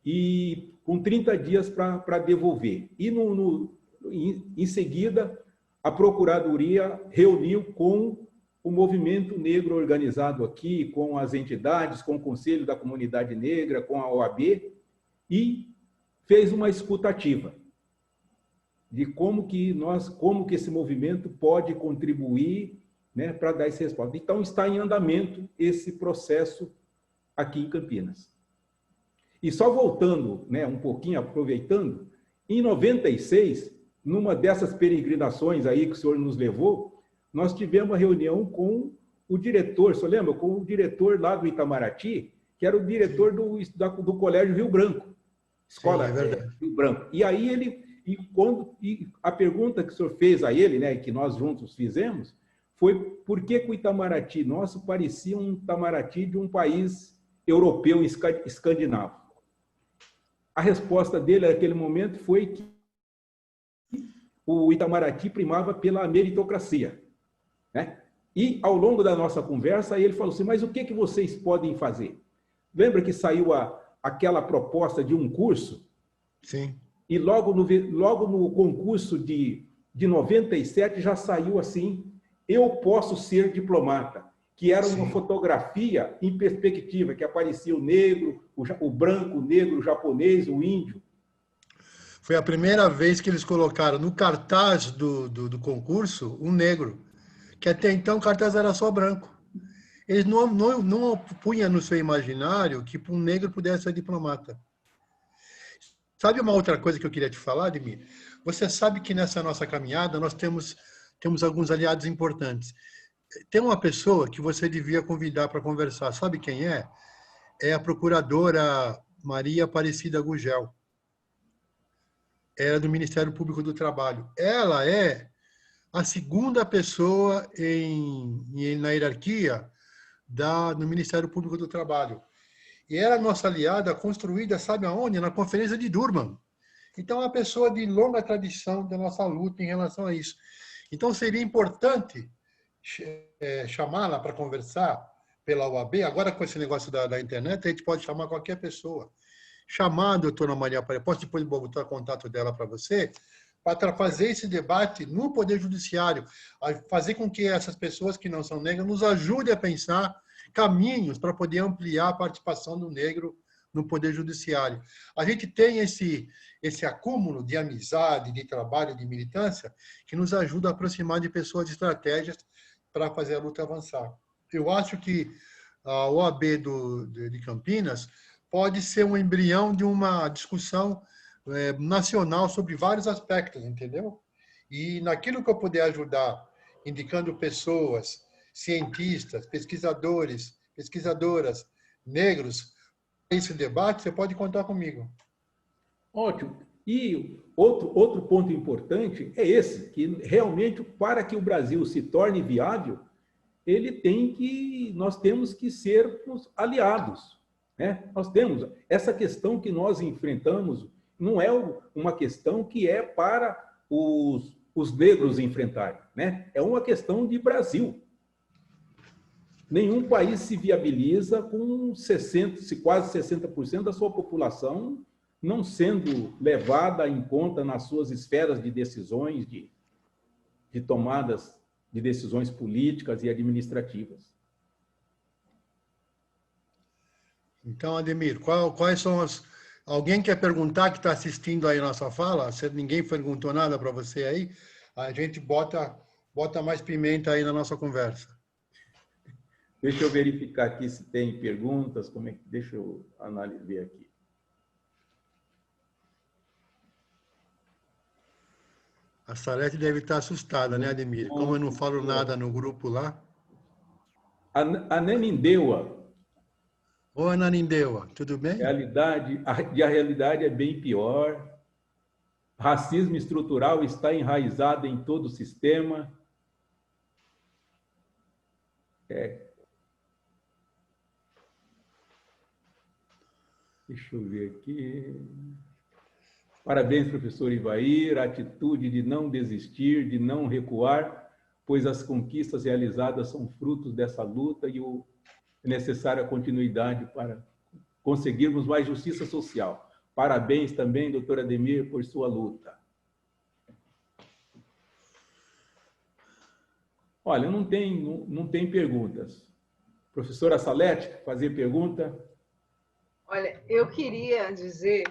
e com 30 dias para devolver. E em seguida, a Procuradoria reuniu com o movimento negro organizado aqui, com as entidades, com o Conselho da Comunidade Negra, com a OAB, e fez uma escutativa de como que esse movimento pode contribuir, né, para dar essa resposta. Então, está em andamento esse processo aqui em Campinas. E só voltando, né, um pouquinho, aproveitando, em 96, numa dessas peregrinações aí que o senhor nos levou, nós tivemos uma reunião com o diretor, você lembra? Com o diretor lá do Itamaraty, que era o diretor do Colégio Rio Branco, Escola Rio Branco. E aí a pergunta que o senhor fez a ele, né, que nós juntos fizemos, foi por que o Itamaraty nosso parecia um Itamaraty de um país europeu escandinavo. A resposta dele naquele momento foi que o Itamaraty primava pela meritocracia, né? E, ao longo da nossa conversa, ele falou assim, mas o que vocês podem fazer? Lembra que saiu aquela proposta de um curso? Sim. E logo no concurso de 97 já saiu assim, eu posso ser diplomata. que era uma fotografia em perspectiva, que aparecia o negro, o branco, o negro, o japonês, o índio. Foi a primeira vez que eles colocaram no cartaz do concurso um negro, que até então o cartaz era só branco. Eles não punham no seu imaginário que um negro pudesse ser diplomata. Sabe uma outra coisa que eu queria te falar, Ademir? Você sabe que nessa nossa caminhada nós temos alguns aliados importantes. Tem uma pessoa que você devia convidar para conversar. Sabe quem é? É a procuradora Maria Aparecida Gugel. Era do Ministério Público do Trabalho. Ela é a segunda pessoa na hierarquia no Ministério Público do Trabalho. E era a nossa aliada construída, sabe aonde? Na Conferência de Durban. Então, é uma pessoa de longa tradição da nossa luta em relação a isso. Então, seria importante chamá-la para conversar pela OAB. Agora, com esse negócio da internet, a gente pode chamar qualquer pessoa. Chamar a doutora Maria Aparecida, posso depois botar o contato dela para você, para fazer esse debate no Poder Judiciário, fazer com que essas pessoas que não são negras nos ajudem a pensar caminhos para poder ampliar a participação do negro no Poder Judiciário. A gente tem esse acúmulo de amizade, de trabalho, de militância, que nos ajuda a aproximar de pessoas de estratégias para fazer a luta avançar. Eu acho que a OAB de Campinas pode ser um embrião de uma discussão nacional sobre vários aspectos, entendeu? E naquilo que eu puder ajudar, indicando pessoas, cientistas, pesquisadores, pesquisadoras, negros, esse debate, você pode contar comigo. Ótimo. E outro ponto importante é esse, que realmente, para que o Brasil se torne viável, nós temos que ser aliados, né? Nós temos essa questão que nós enfrentamos, não é uma questão que é para os negros enfrentarem, né? É uma questão de Brasil. Nenhum país se viabiliza com quase 60% da sua população não sendo levada em conta nas suas esferas de decisões, de tomadas de decisões políticas e administrativas. Então, Ademir, quais são as... Alguém quer perguntar que está assistindo aí a nossa fala? Se ninguém perguntou nada para você aí, a gente bota mais pimenta aí na nossa conversa. Deixa eu verificar aqui se tem perguntas. Deixa eu analisar aqui. A Salete deve estar assustada, né, Ademir? Como eu não falo nada no grupo lá. A Nanindeua. Oi, Nanindeua, tudo bem? A realidade é bem pior. Racismo estrutural está enraizado em todo o sistema. Deixa eu ver aqui. Parabéns, professor Ivair. A atitude de não desistir, de não recuar, pois as conquistas realizadas são frutos dessa luta e é necessária a continuidade para conseguirmos mais justiça social. Parabéns também, doutor Ademir, por sua luta. Olha, não tem perguntas. Professora Salete, fazer pergunta? Olha, eu queria dizer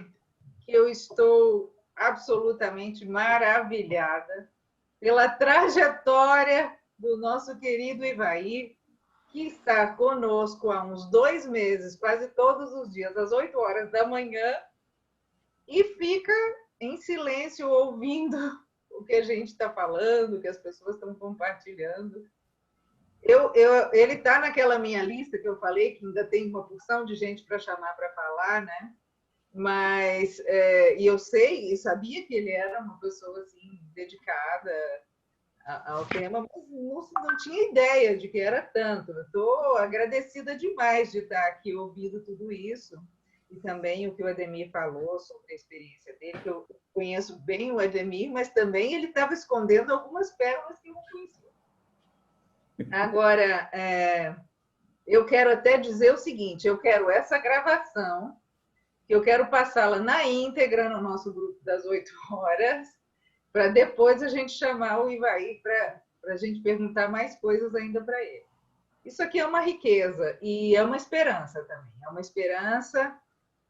que eu estou absolutamente maravilhada pela trajetória do nosso querido Ivair, que está conosco há uns 2 meses, quase todos os dias, às 8 horas da manhã, e fica em silêncio ouvindo o que a gente está falando, o que as pessoas estão compartilhando. Ele está naquela minha lista que eu falei, que ainda tem uma porção de gente para chamar para falar, né? Mas, e eu sei e sabia que ele era uma pessoa assim, dedicada ao tema, mas não tinha ideia de que era tanto. Eu estou agradecida demais de estar aqui ouvindo tudo isso, e também o que o Ademir falou sobre a experiência dele, que eu conheço bem o Ademir, mas também ele estava escondendo algumas pérolas que eu não conhecia. Agora, eu quero até dizer o seguinte, eu quero essa gravação, que eu quero passá-la na íntegra no nosso grupo das 8 horas, para depois a gente chamar o Ivair para a gente perguntar mais coisas ainda para ele. Isso aqui é uma riqueza e é uma esperança também. É uma esperança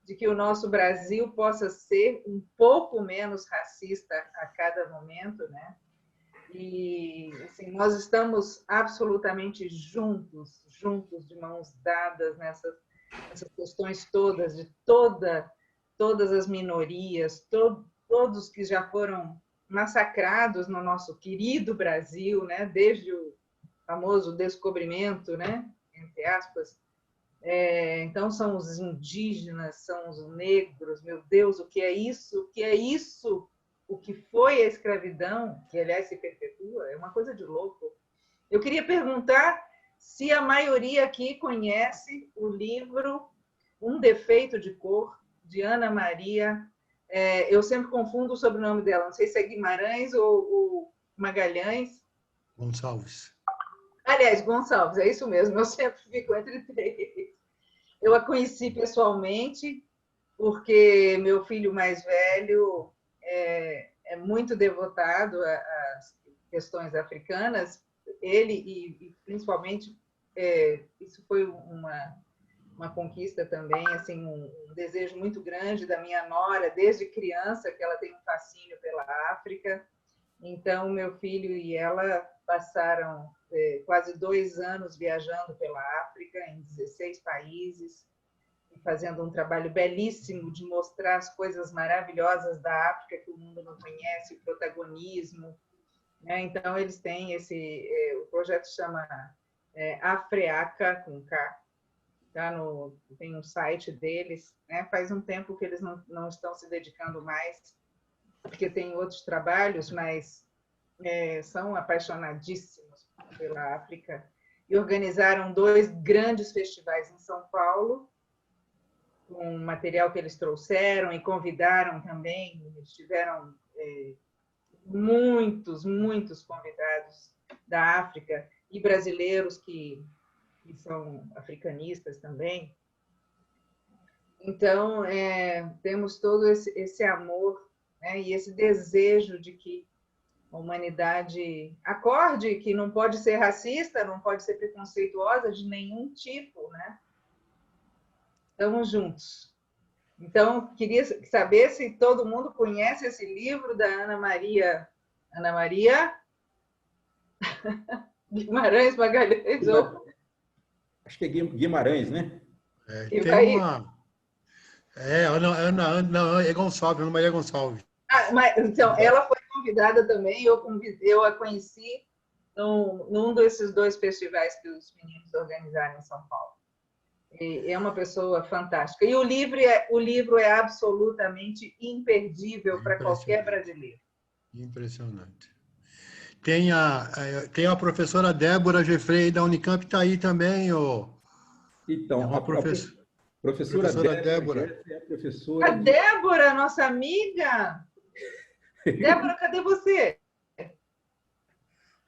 de que o nosso Brasil possa ser um pouco menos racista a cada momento, né? E assim, nós estamos absolutamente juntos, de mãos dadas nessas questões todas, de todas as minorias, todos que já foram massacrados no nosso querido Brasil, né? Desde o famoso descobrimento, né? Entre aspas. Então, são os indígenas, são os negros, meu Deus, o que é isso? O que é isso? O que foi a escravidão, que, aliás, se perpetua, é uma coisa de louco. Eu queria perguntar se a maioria aqui conhece o livro Um Defeito de Cor, de Ana Maria. Eu sempre confundo o sobrenome dela, não sei se é Guimarães ou Magalhães. Gonçalves. Aliás, Gonçalves, é isso mesmo, eu sempre fico entre três. Eu a conheci pessoalmente, porque meu filho mais velho é muito devotado às questões africanas. Ele, e principalmente, isso foi uma conquista também, assim, um desejo muito grande da minha nora, desde criança, que ela tem um fascínio pela África. Então, meu filho e ela passaram quase 2 anos viajando pela África, em 16 países, fazendo um trabalho belíssimo de mostrar as coisas maravilhosas da África que o mundo não conhece, o protagonismo, né? Então, eles têm o projeto chama Afreaca, com K, tem um site deles, né? Faz um tempo que eles não estão se dedicando mais, porque tem outros trabalhos, mas são apaixonadíssimos pela África, e organizaram 2 grandes festivais em São Paulo, com material que eles trouxeram, e convidaram também, eles tiveram muitos convidados da África, e brasileiros que são africanistas também. Então, temos todo esse amor, né, e esse desejo de que a humanidade acorde que não pode ser racista, não pode ser preconceituosa de nenhum tipo, né? Estamos juntos. Então, queria saber se todo mundo conhece esse livro da Ana Maria Guimarães Magalhães. Acho que é Guimarães, né? Tem uma... Não, é Gonçalves, Ana Maria Gonçalves. Então, ela foi convidada também, eu a conheci num desses 2 festivais que os meninos organizaram em São Paulo. E é uma pessoa fantástica. E o livro é absolutamente imperdível para qualquer brasileiro. Impressionante. Tem a professora Débora Geffrey da Unicamp, está aí também. Então, a professora Débora é a professora... A Débora, nossa amiga! Débora, cadê você?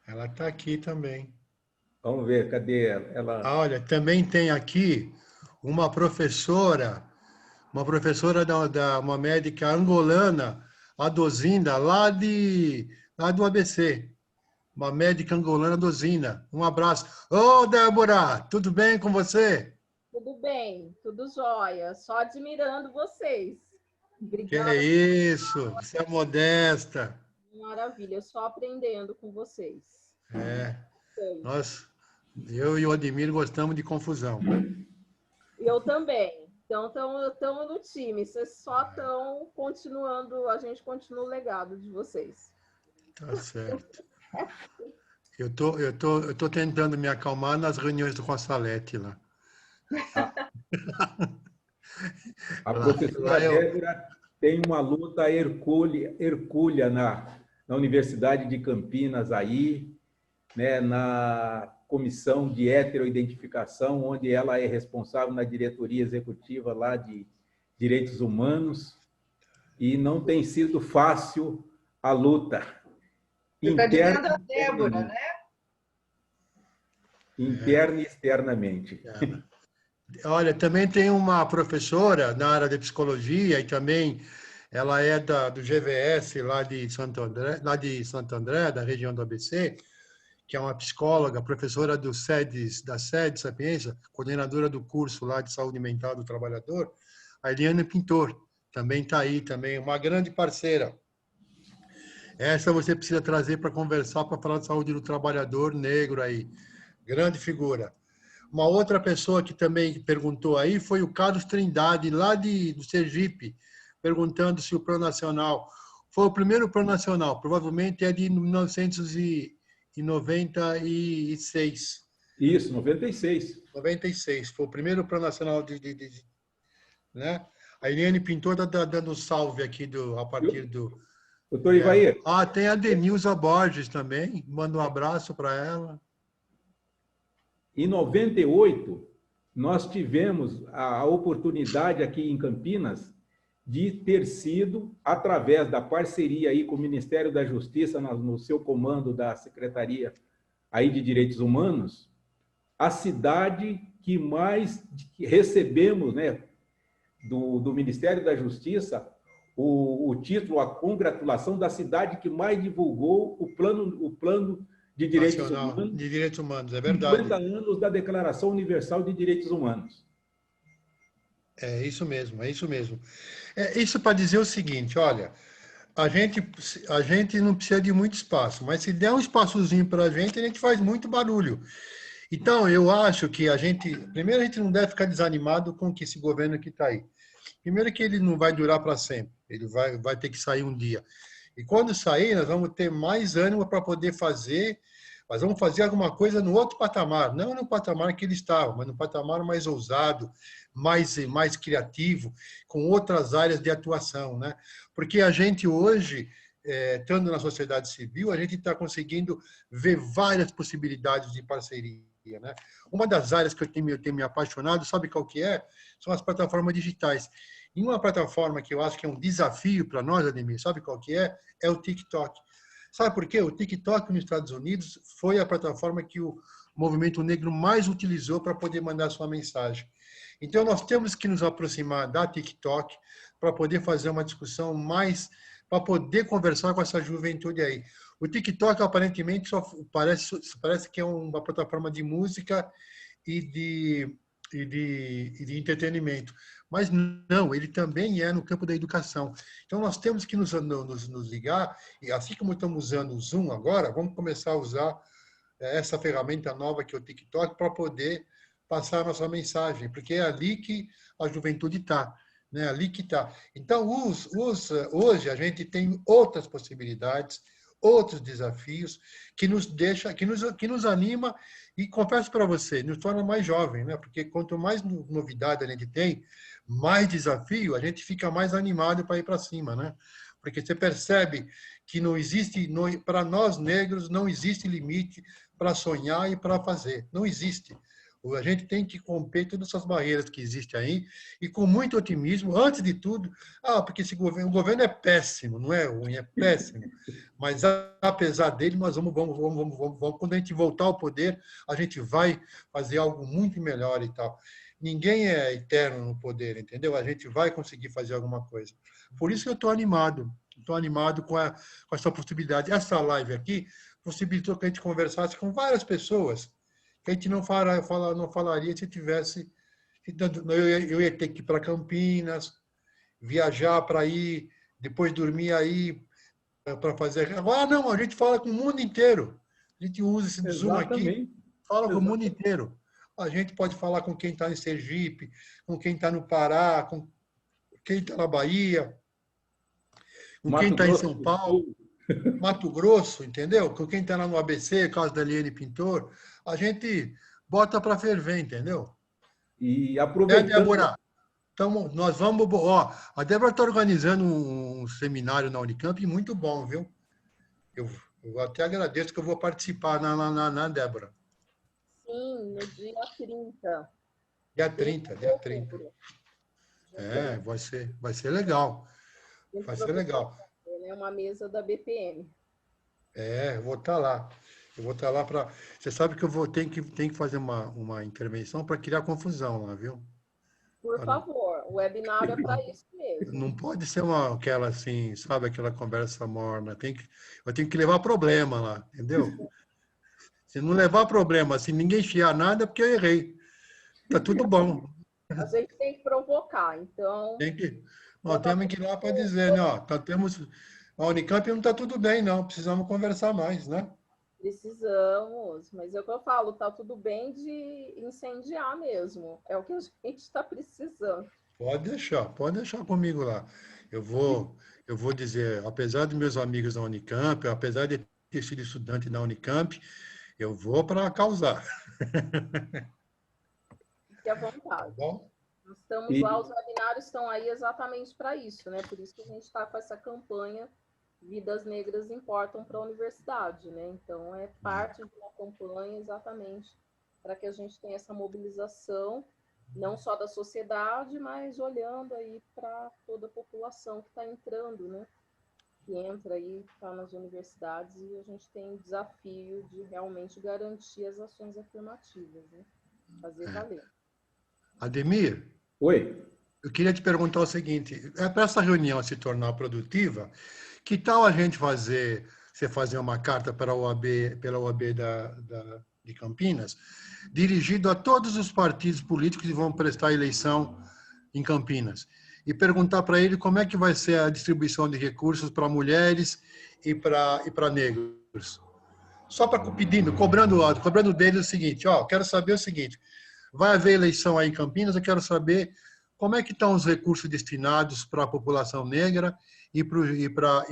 Ela está aqui também. Vamos ver, cadê ela? Olha, também tem aqui uma professora uma médica angolana, a Dozinda, lá do ABC. Uma médica angolana, Dozinda. Um abraço. Ô, Débora, tudo bem com você? Tudo bem, tudo jóia. Só admirando vocês. Obrigada. Que é isso, você é modesta. Maravilha, só aprendendo com vocês. Eu e o Ademir gostamos de confusão. Eu também. Então, estamos no time. Vocês só estão continuando, a gente continua o legado de vocês. Tá certo. Eu tô tentando me acalmar nas reuniões do Consalete lá. A professora Débora tem uma luta hercúlea na Universidade de Campinas, aí, né, na comissão de heteroidentificação, onde ela é responsável na diretoria executiva lá de direitos humanos, e não tem sido fácil a luta. Você está dizendo a Débora, né? Interna e externamente. Olha, também tem uma professora na área de psicologia, e também ela é do GVS lá de Santo André, da região do ABC, que é uma psicóloga, professora da SEDES Sapiência, coordenadora do curso lá de saúde mental do trabalhador, a Eliane Pintor, também está aí, também uma grande parceira. Essa você precisa trazer para conversar, para falar de saúde do trabalhador negro aí. Grande figura. Uma outra pessoa que também perguntou aí foi o Carlos Trindade, lá do Sergipe, perguntando se o Plano Nacional foi o primeiro Plano Nacional, provavelmente é de 1996. Isso, 96. 96, foi o primeiro Plano Nacional né? A Eliane Pintor está dando salve aqui a partir do... Doutor Ivair. Tem a Denilza Borges também, manda um abraço para ela. Em 98, nós tivemos a oportunidade aqui em Campinas de ter sido, através da parceria aí com o Ministério da Justiça, no seu comando da Secretaria aí de Direitos Humanos, a cidade que mais recebemos, né, do Ministério da Justiça, o título, a congratulação da cidade que mais divulgou o plano de direitos humanos. De direitos humanos, é verdade. 50 anos da Declaração Universal de Direitos Humanos. É isso mesmo, é isso mesmo. Isso para dizer o seguinte, olha, a gente não precisa de muito espaço, mas se der um espaçozinho para a gente faz muito barulho. Então, eu acho que primeiro a gente não deve ficar desanimado com que esse governo que está aí. Primeiro que ele não vai durar para sempre, ele vai ter que sair um dia. E quando sair, nós vamos ter mais ânimo para poder fazer, mas vamos fazer alguma coisa no outro patamar, não no patamar que ele estava, mas no patamar mais ousado, mais criativo, com outras áreas de atuação, né? Porque a gente hoje, estando na sociedade civil, a gente está conseguindo ver várias possibilidades de parceria, né? Uma das áreas que eu tenho me apaixonado, sabe qual que é? São as plataformas digitais. E uma plataforma que eu acho que é um desafio para nós, Ademir, sabe qual que é? É o TikTok. Sabe por quê? O TikTok nos Estados Unidos foi a plataforma que o movimento negro mais utilizou para poder mandar sua mensagem. Então, nós temos que nos aproximar da TikTok para poder fazer uma discussão mais, para poder conversar com essa juventude aí. O TikTok, aparentemente, só parece que é uma plataforma de música e de entretenimento. Mas não, ele também é no campo da educação. Então, nós temos que nos ligar, e assim como estamos usando o Zoom agora, vamos começar a usar essa ferramenta nova que é o TikTok para poder passar a nossa mensagem, porque é ali que a juventude está, né? Ali que está. Então, hoje a gente tem outras possibilidades, outros desafios que nos deixa, que nos anima e, confesso para você, nos torna mais jovem, né? Porque quanto mais novidade a gente tem, mais desafio, a gente fica mais animado para ir para cima, né? Porque você percebe que não existe, para nós negros, não existe limite para sonhar e para fazer. Não existe. A gente tem que romper todas essas barreiras que existem aí e com muito otimismo, antes de tudo, porque o governo é péssimo, não é ruim, é péssimo. Mas apesar dele, nós vamos, quando a gente voltar ao poder, a gente vai fazer algo muito melhor e tal. Ninguém é eterno no poder, entendeu? A gente vai conseguir fazer alguma coisa. Por isso que eu estou animado com essa possibilidade. Essa live aqui possibilitou que a gente conversasse com várias pessoas que a gente não falaria se tivesse... Eu ia ter que ir para Campinas, viajar para ir, depois dormir aí para fazer... Agora não, a gente fala com o mundo inteiro. A gente usa esse Zoom aqui, fala com o mundo inteiro. A gente pode falar com quem está em Sergipe, com quem está no Pará, com quem está na Bahia, com quem está em São Paulo, Mato Grosso, entendeu? Com quem está lá no ABC, caso da Eliane Pintor. A gente bota para ferver, entendeu? E aproveitando... Débora, então, nós vamos... a Débora está organizando um seminário na Unicamp muito bom, viu? Eu até agradeço que eu vou participar na Débora. Sim, no dia 30. Dia 30. Vai ser legal. Vai ser legal. É uma mesa da BPM. Eu vou estar lá. Para... Você sabe que eu tenho que fazer uma intervenção para criar confusão lá, viu? Por favor, o webinar é para isso mesmo. Não pode ser aquela assim, sabe, aquela conversa morna. Eu tenho que levar problema lá, entendeu? Se não levar problema, se ninguém chiar nada, é porque eu errei. Tá tudo bom. A gente tem que provocar, então... Nós temos que ir lá para dizer, né? Ó, a Unicamp não está tudo bem, não. Precisamos conversar mais, né? Precisamos, mas é o que eu falo, tá tudo bem de incendiar mesmo. É o que a gente está precisando. Pode deixar comigo lá. Eu vou dizer, apesar dos meus amigos da Unicamp, apesar de ter sido estudante da Unicamp, eu vou para causar. Fique à vontade. Bom? Nós estamos lá, os webinários estão aí exatamente para isso, né? Por isso que a gente está com essa campanha Vidas Negras Importam para a Universidade, né? Então, é parte de uma campanha exatamente para que a gente tenha essa mobilização, não só da sociedade, mas olhando aí para toda a população que está entrando, né? Que entra aí, está nas universidades, e a gente tem o desafio de realmente garantir as ações afirmativas, né? Fazer valer. Ademir? Oi. Eu queria te perguntar o seguinte, para essa reunião se tornar produtiva, que tal a gente você fazer uma carta para a OAB, pela OAB de Campinas, dirigido a todos os partidos políticos que vão prestar eleição em Campinas, e perguntar para ele como é que vai ser a distribuição de recursos para mulheres e para negros. Só para pedindo, cobrando dele o seguinte, ó, quero saber o seguinte, vai haver eleição aí em Campinas, eu quero saber como é que estão os recursos destinados para a população negra e para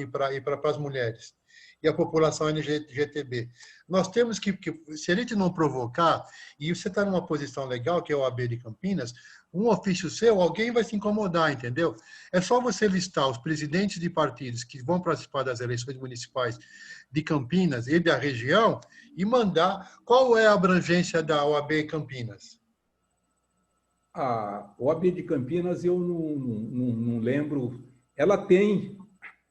as mulheres e a população LGTB. Nós temos que, se a gente não provocar, e você está numa posição legal, que é o AB de Campinas, um ofício seu, alguém vai se incomodar, entendeu? É só você listar os presidentes de partidos que vão participar das eleições municipais de Campinas e da região e mandar qual é a abrangência da OAB Campinas. A OAB de Campinas, eu não lembro. Ela tem,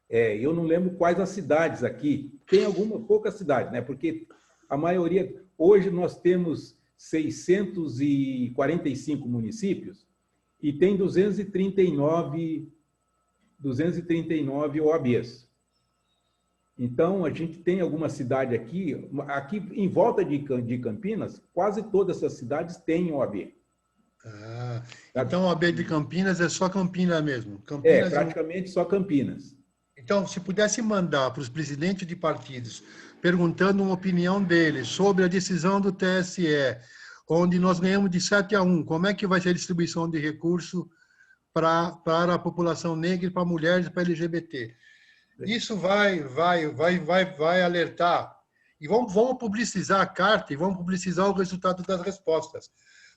eu não lembro quais as cidades aqui. Tem poucas cidades, né? Porque a maioria, hoje nós temos 645 municípios e tem 239 OABs. Então, a gente tem alguma cidade aqui em volta de Campinas, quase todas essas cidades têm OAB. Ah, então a OAB de Campinas é só Campinas mesmo? Campinas praticamente só Campinas. Então, se pudesse mandar para os presidentes de partidos, perguntando uma opinião deles sobre a decisão do TSE, onde nós ganhamos de 7-1, como é que vai ser a distribuição de recurso para a população negra, para mulheres, para LGBT? Isso vai alertar. E vamos publicizar a carta e vamos publicizar o resultado das respostas.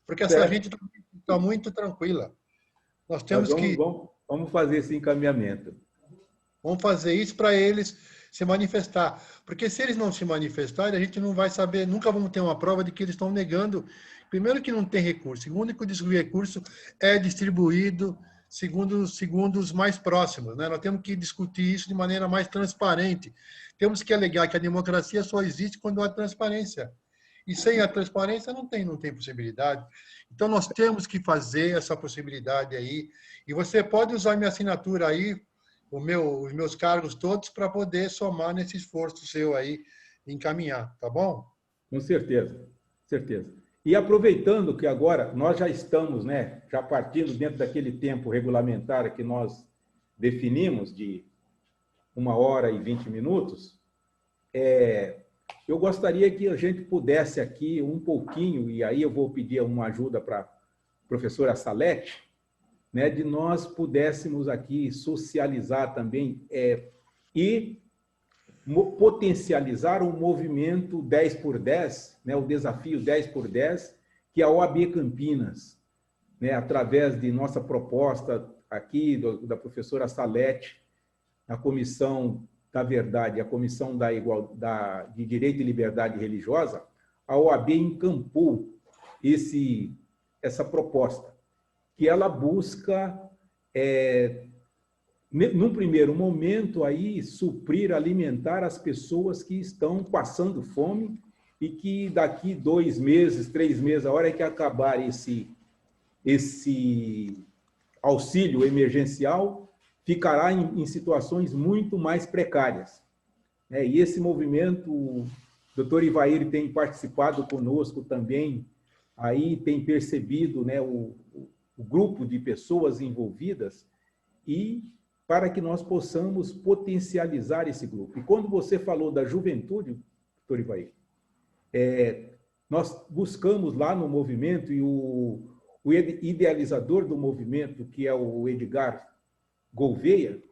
Porque essa gente está muito tranquila. Nós temos Vamos fazer esse encaminhamento. Vamos fazer isso para eles se manifestar. Porque se eles não se manifestarem, a gente não vai saber, nunca vamos ter uma prova de que eles estão negando. Primeiro que não tem recurso. Segundo que o recurso é distribuído segundo os mais próximos, né? Nós temos que discutir isso de maneira mais transparente. Temos que alegar que a democracia só existe quando há transparência. E sem a transparência não tem possibilidade. Então, nós temos que fazer essa possibilidade aí. E você pode usar minha assinatura aí, os meus cargos todos, para poder somar nesse esforço seu aí, encaminhar, tá bom? Com certeza, certeza. E aproveitando que agora nós já estamos, né, já partindo dentro daquele tempo regulamentar que nós definimos de 1h20, eu gostaria que a gente pudesse aqui um pouquinho, e aí eu vou pedir uma ajuda para a professora Salete, né, de nós pudéssemos aqui socializar também e potencializar o movimento 10x10, né, o desafio 10x10, que é a OAB Campinas, né, através de nossa proposta aqui, da professora Salete, a Comissão da Verdade, a Comissão de Direito e Liberdade Religiosa, a OAB encampou essa proposta, que ela busca, num primeiro momento, aí, suprir, alimentar as pessoas que estão passando fome e que daqui 2 meses, 3 meses, a hora que acabar esse auxílio emergencial, ficará em situações muito mais precárias. E esse movimento doutor Ivair tem participado conosco também, aí tem percebido, né, o grupo de pessoas envolvidas, e para que nós possamos potencializar esse grupo. E quando você falou da juventude, doutor Ivair, nós buscamos lá no movimento, e o idealizador do movimento, que é o Edgar Gouveia,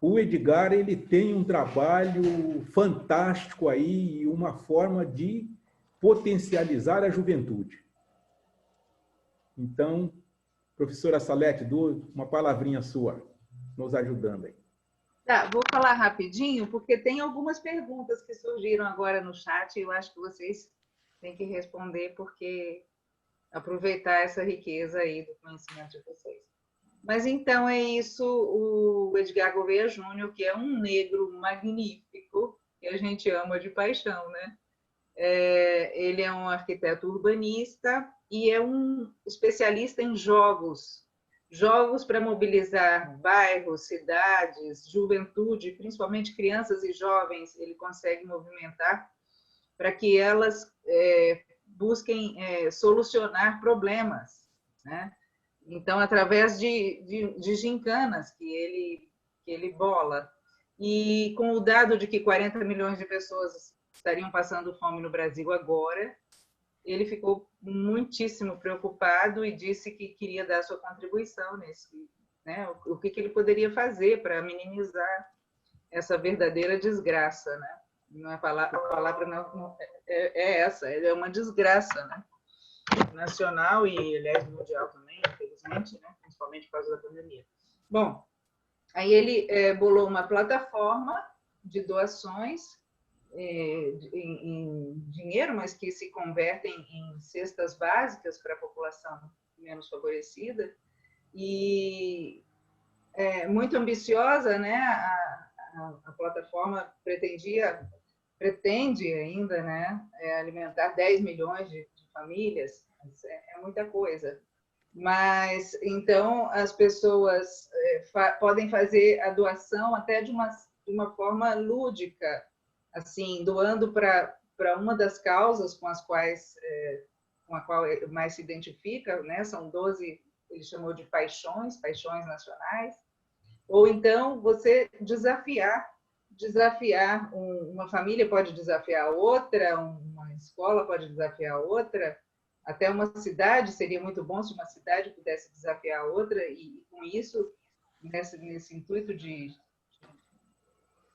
o Edgar, ele tem um trabalho fantástico aí e uma forma de potencializar a juventude. Então, professora Salete, uma palavrinha sua, nos ajudando aí. Tá, vou falar rapidinho, porque tem algumas perguntas que surgiram agora no chat e eu acho que vocês têm que responder, porque aproveitar essa riqueza aí do conhecimento de vocês. Mas então é isso, o Edgar Gouveia Júnior, que é um negro magnífico, que a gente ama de paixão, né? Ele é um arquiteto urbanista e é um especialista em jogos para mobilizar bairros, cidades, juventude, principalmente crianças e jovens, ele consegue movimentar para que elas busquem solucionar problemas, né? Então, através de gincanas que ele bola. E com o dado de que 40 milhões de pessoas estariam passando fome no Brasil agora, ele ficou muitíssimo preocupado e disse que queria dar sua contribuição nesse, né? O que ele poderia fazer para minimizar essa verdadeira desgraça, né? Não é a palavra não é essa, é uma desgraça, né? Nacional e, aliás, mundial também, infelizmente, né? Principalmente por causa da pandemia. Bom, aí ele bolou uma plataforma de doações em dinheiro, mas que se convertem em cestas básicas para a população menos favorecida, e muito ambiciosa, né? A plataforma pretende ainda, né, alimentar 10 milhões de famílias, é muita coisa. Mas, então, as pessoas podem fazer a doação até de uma forma lúdica, assim, doando para uma das causas com a qual mais se identifica, né? São 12, ele chamou de paixões nacionais. Ou então, você desafiar uma família pode desafiar outra, uma escola pode desafiar outra, até uma cidade, seria muito bom se uma cidade pudesse desafiar a outra, e com isso, nesse intuito de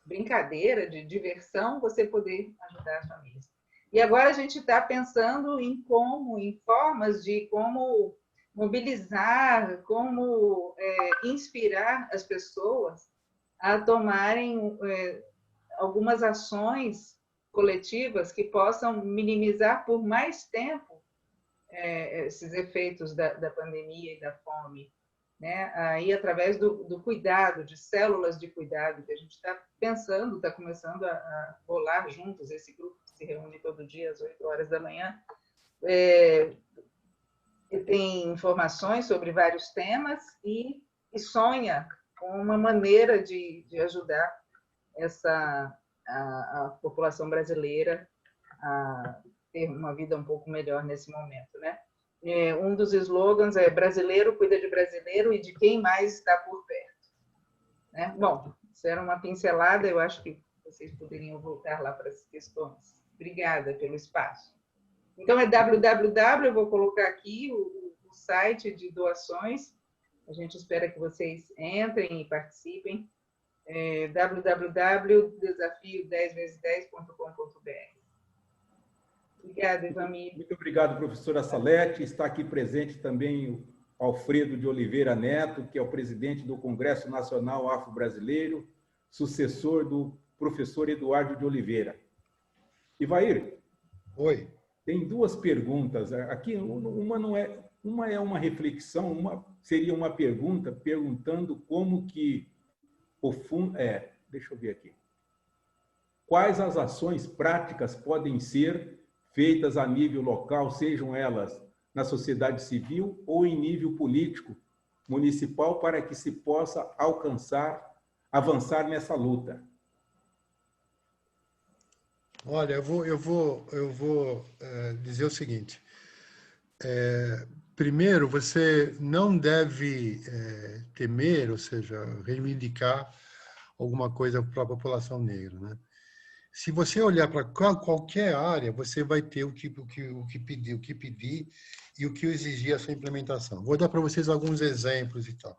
brincadeira, de diversão, você poder ajudar as famílias. E agora a gente está pensando em formas de como mobilizar, como inspirar as pessoas a tomarem algumas ações coletivas que possam minimizar por mais tempo esses efeitos da pandemia e da fome, né? Aí, através do cuidado, de células de cuidado, que a gente está pensando, está começando a bolar juntos, esse grupo que se reúne todo dia às 8 horas da manhã, tem informações sobre vários temas e sonha com uma maneira de ajudar a população brasileira a ter uma vida um pouco melhor nesse momento, né? Um dos slogans é brasileiro cuida de brasileiro e de quem mais está por perto, né? Bom, isso era uma pincelada, eu acho que vocês poderiam voltar lá para as questões. Obrigada pelo espaço. Então, é www, eu vou colocar aqui o site de doações, a gente espera que vocês entrem e participem, www.desafio10x10.com.br. Obrigada, Ivamir. Muito obrigado, professora Salete. Está aqui presente também o Alfredo de Oliveira Neto, que é o presidente do Congresso Nacional Afro-Brasileiro, sucessor do professor Eduardo de Oliveira. Ivair. Oi. Tem duas perguntas. Aqui, uma é uma reflexão, seria uma pergunta perguntando como que o fundo... deixa eu ver aqui. Quais as ações práticas podem ser feitas a nível local, sejam elas na sociedade civil ou em nível político municipal, para que se possa avançar nessa luta? Olha, eu vou dizer o seguinte. Primeiro, você não deve temer, ou seja, reivindicar alguma coisa para a população negra, né? Se você olhar para qualquer área, você vai ter o que pedir e o que exigir a sua implementação. Vou dar para vocês alguns exemplos e tal.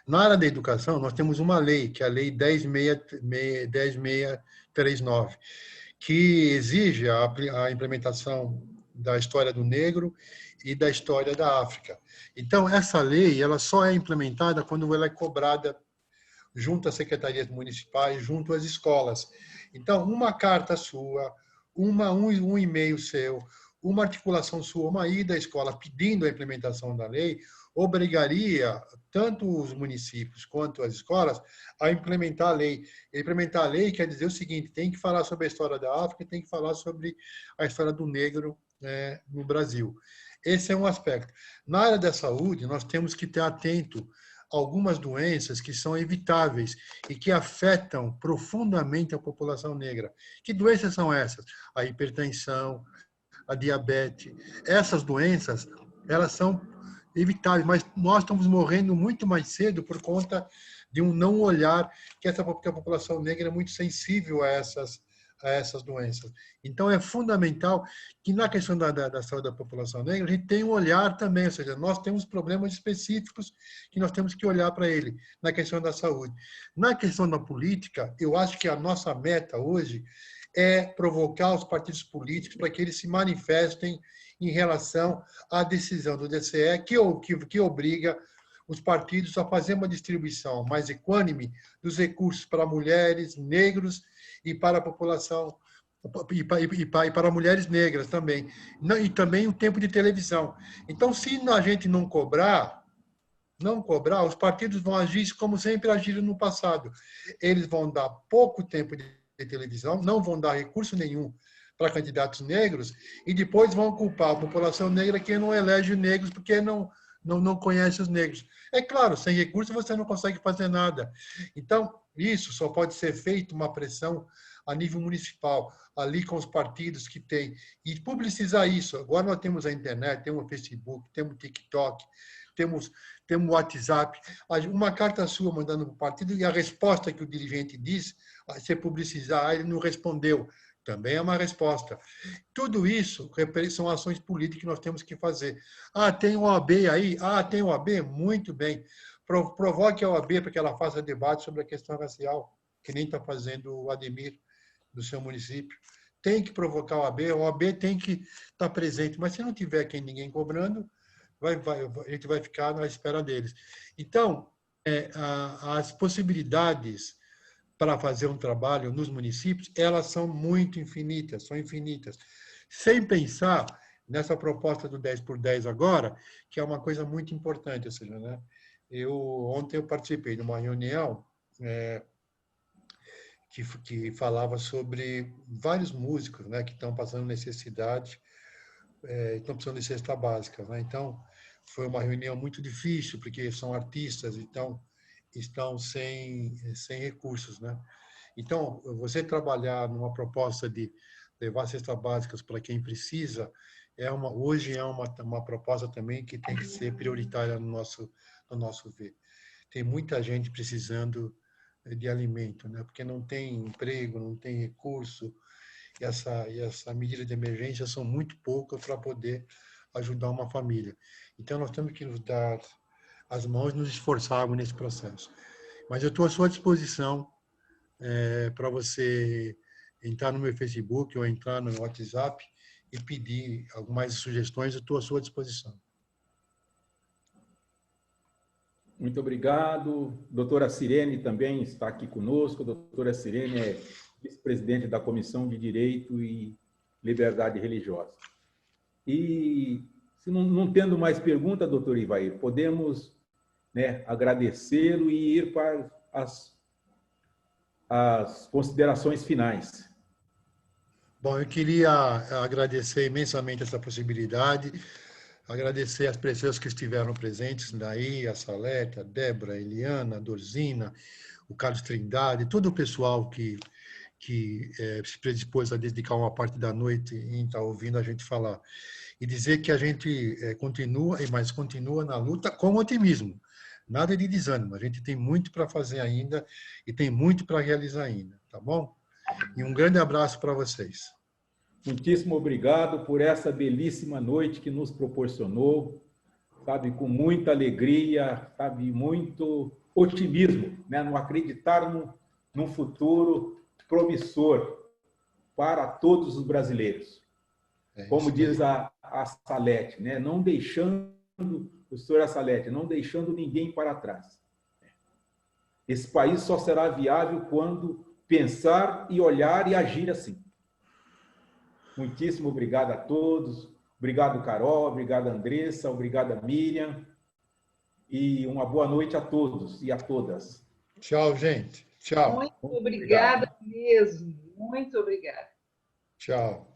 Na área da educação, nós temos uma lei, que é a Lei 10.639, que exige a implementação da história do negro e da história da África. Então, essa lei ela só é implementada quando ela é cobrada junto às secretarias municipais, junto às escolas. Então, uma carta sua, um e-mail seu, uma articulação sua, uma ida à escola pedindo a implementação da lei, obrigaria tanto os municípios quanto as escolas a implementar a lei. Implementar a lei quer dizer o seguinte, tem que falar sobre a história da África, tem que falar sobre a história do negro no Brasil. Esse é um aspecto. Na área da saúde, nós temos que ter atento a algumas doenças que são evitáveis e que afetam profundamente a população negra. Que doenças são essas? A hipertensão, a diabetes. Essas doenças, elas são evitáveis, mas nós estamos morrendo muito mais cedo por conta de um não olhar que a população negra é muito sensível a essas doenças. Então, é fundamental que, na questão da saúde da população negra, a gente tenha um olhar também, ou seja, nós temos problemas específicos que nós temos que olhar para ele, na questão da saúde. Na questão da política, eu acho que a nossa meta hoje é provocar os partidos políticos para que eles se manifestem em relação à decisão do DCE, que obriga os partidos a fazer uma distribuição mais equânime dos recursos para mulheres, negros e para a população, e para mulheres negras também. E também o tempo de televisão. Então, se a gente não cobrar, os partidos vão agir como sempre agiram no passado. Eles vão dar pouco tempo de televisão, não vão dar recurso nenhum para candidatos negros e depois vão culpar a população negra que não elege negros porque não conhece os negros. É claro, sem recurso você não consegue fazer nada. Então, isso só pode ser feito uma pressão a nível municipal, ali com os partidos que tem, e publicizar isso. Agora nós temos a internet, temos o Facebook, temos o TikTok, temos o WhatsApp. Uma carta sua mandando para o partido e a resposta que o dirigente diz, você publicizar, ele não respondeu. Também é uma resposta. Tudo isso são ações políticas que nós temos que fazer. Ah, tem o OAB aí? Ah, tem o OAB? Muito bem. Provoque a OAB para que ela faça debate sobre a questão racial, que nem está fazendo o Ademir do seu município. Tem que provocar a OAB tem que estar presente. Mas se não tiver ninguém cobrando, a gente vai ficar à espera deles. Então, as possibilidades para fazer um trabalho nos municípios, elas são muito infinitas, sem pensar nessa proposta do 10 por 10 agora, que é uma coisa muito importante. Ou seja, né? Ontem eu participei de uma reunião que falava sobre vários músicos, né, que estão passando necessidade, estão precisando de cesta básica. Né? Então, foi uma reunião muito difícil, porque são artistas, então estão sem recursos, né? Então, você trabalhar numa proposta de levar cestas básicas para quem precisa, hoje é uma proposta também que tem que ser prioritária no nosso ver. Tem muita gente precisando de alimento, né? Porque não tem emprego, não tem recurso, e essa medida de emergência são muito poucas para poder ajudar uma família. Então, nós temos que nos dar as mãos e nos esforçarmos nesse processo. Mas eu estou à sua disposição para você entrar no meu Facebook ou entrar no WhatsApp e pedir algumas sugestões, eu estou à sua disposição. Muito obrigado. Doutora Cirene também está aqui conosco. A doutora Cirene é vice-presidente da Comissão de Direito e Liberdade Religiosa. E, se não tendo mais pergunta, doutor Ivair, podemos agradecê-lo e ir para as considerações finais. Bom, eu queria agradecer imensamente essa possibilidade, agradecer as pessoas que estiveram presentes daí, a Salete, a Débora, a Eliana, a Dorzina, o Carlos Trindade, todo o pessoal que que se predispôs a dedicar uma parte da noite em estar ouvindo a gente falar. E dizer que a gente mas continua na luta com otimismo. Nada de desânimo. A gente tem muito para fazer ainda e tem muito para realizar ainda, tá bom? E um grande abraço para vocês. Muitíssimo obrigado por essa belíssima noite que nos proporcionou, sabe, com muita alegria, sabe, muito otimismo, né, no acreditar num futuro promissor para todos os brasileiros. Como diz a Salete, né, não deixando, o senhor Salete, não deixando ninguém para trás. Esse país só será viável quando pensar e olhar e agir assim. Muitíssimo obrigado a todos. Obrigado, Carol. Obrigado, Andressa. Obrigado, Miriam. E uma boa noite a todos e a todas. Tchau, gente. Tchau. Muito obrigada mesmo. Muito obrigada. Tchau.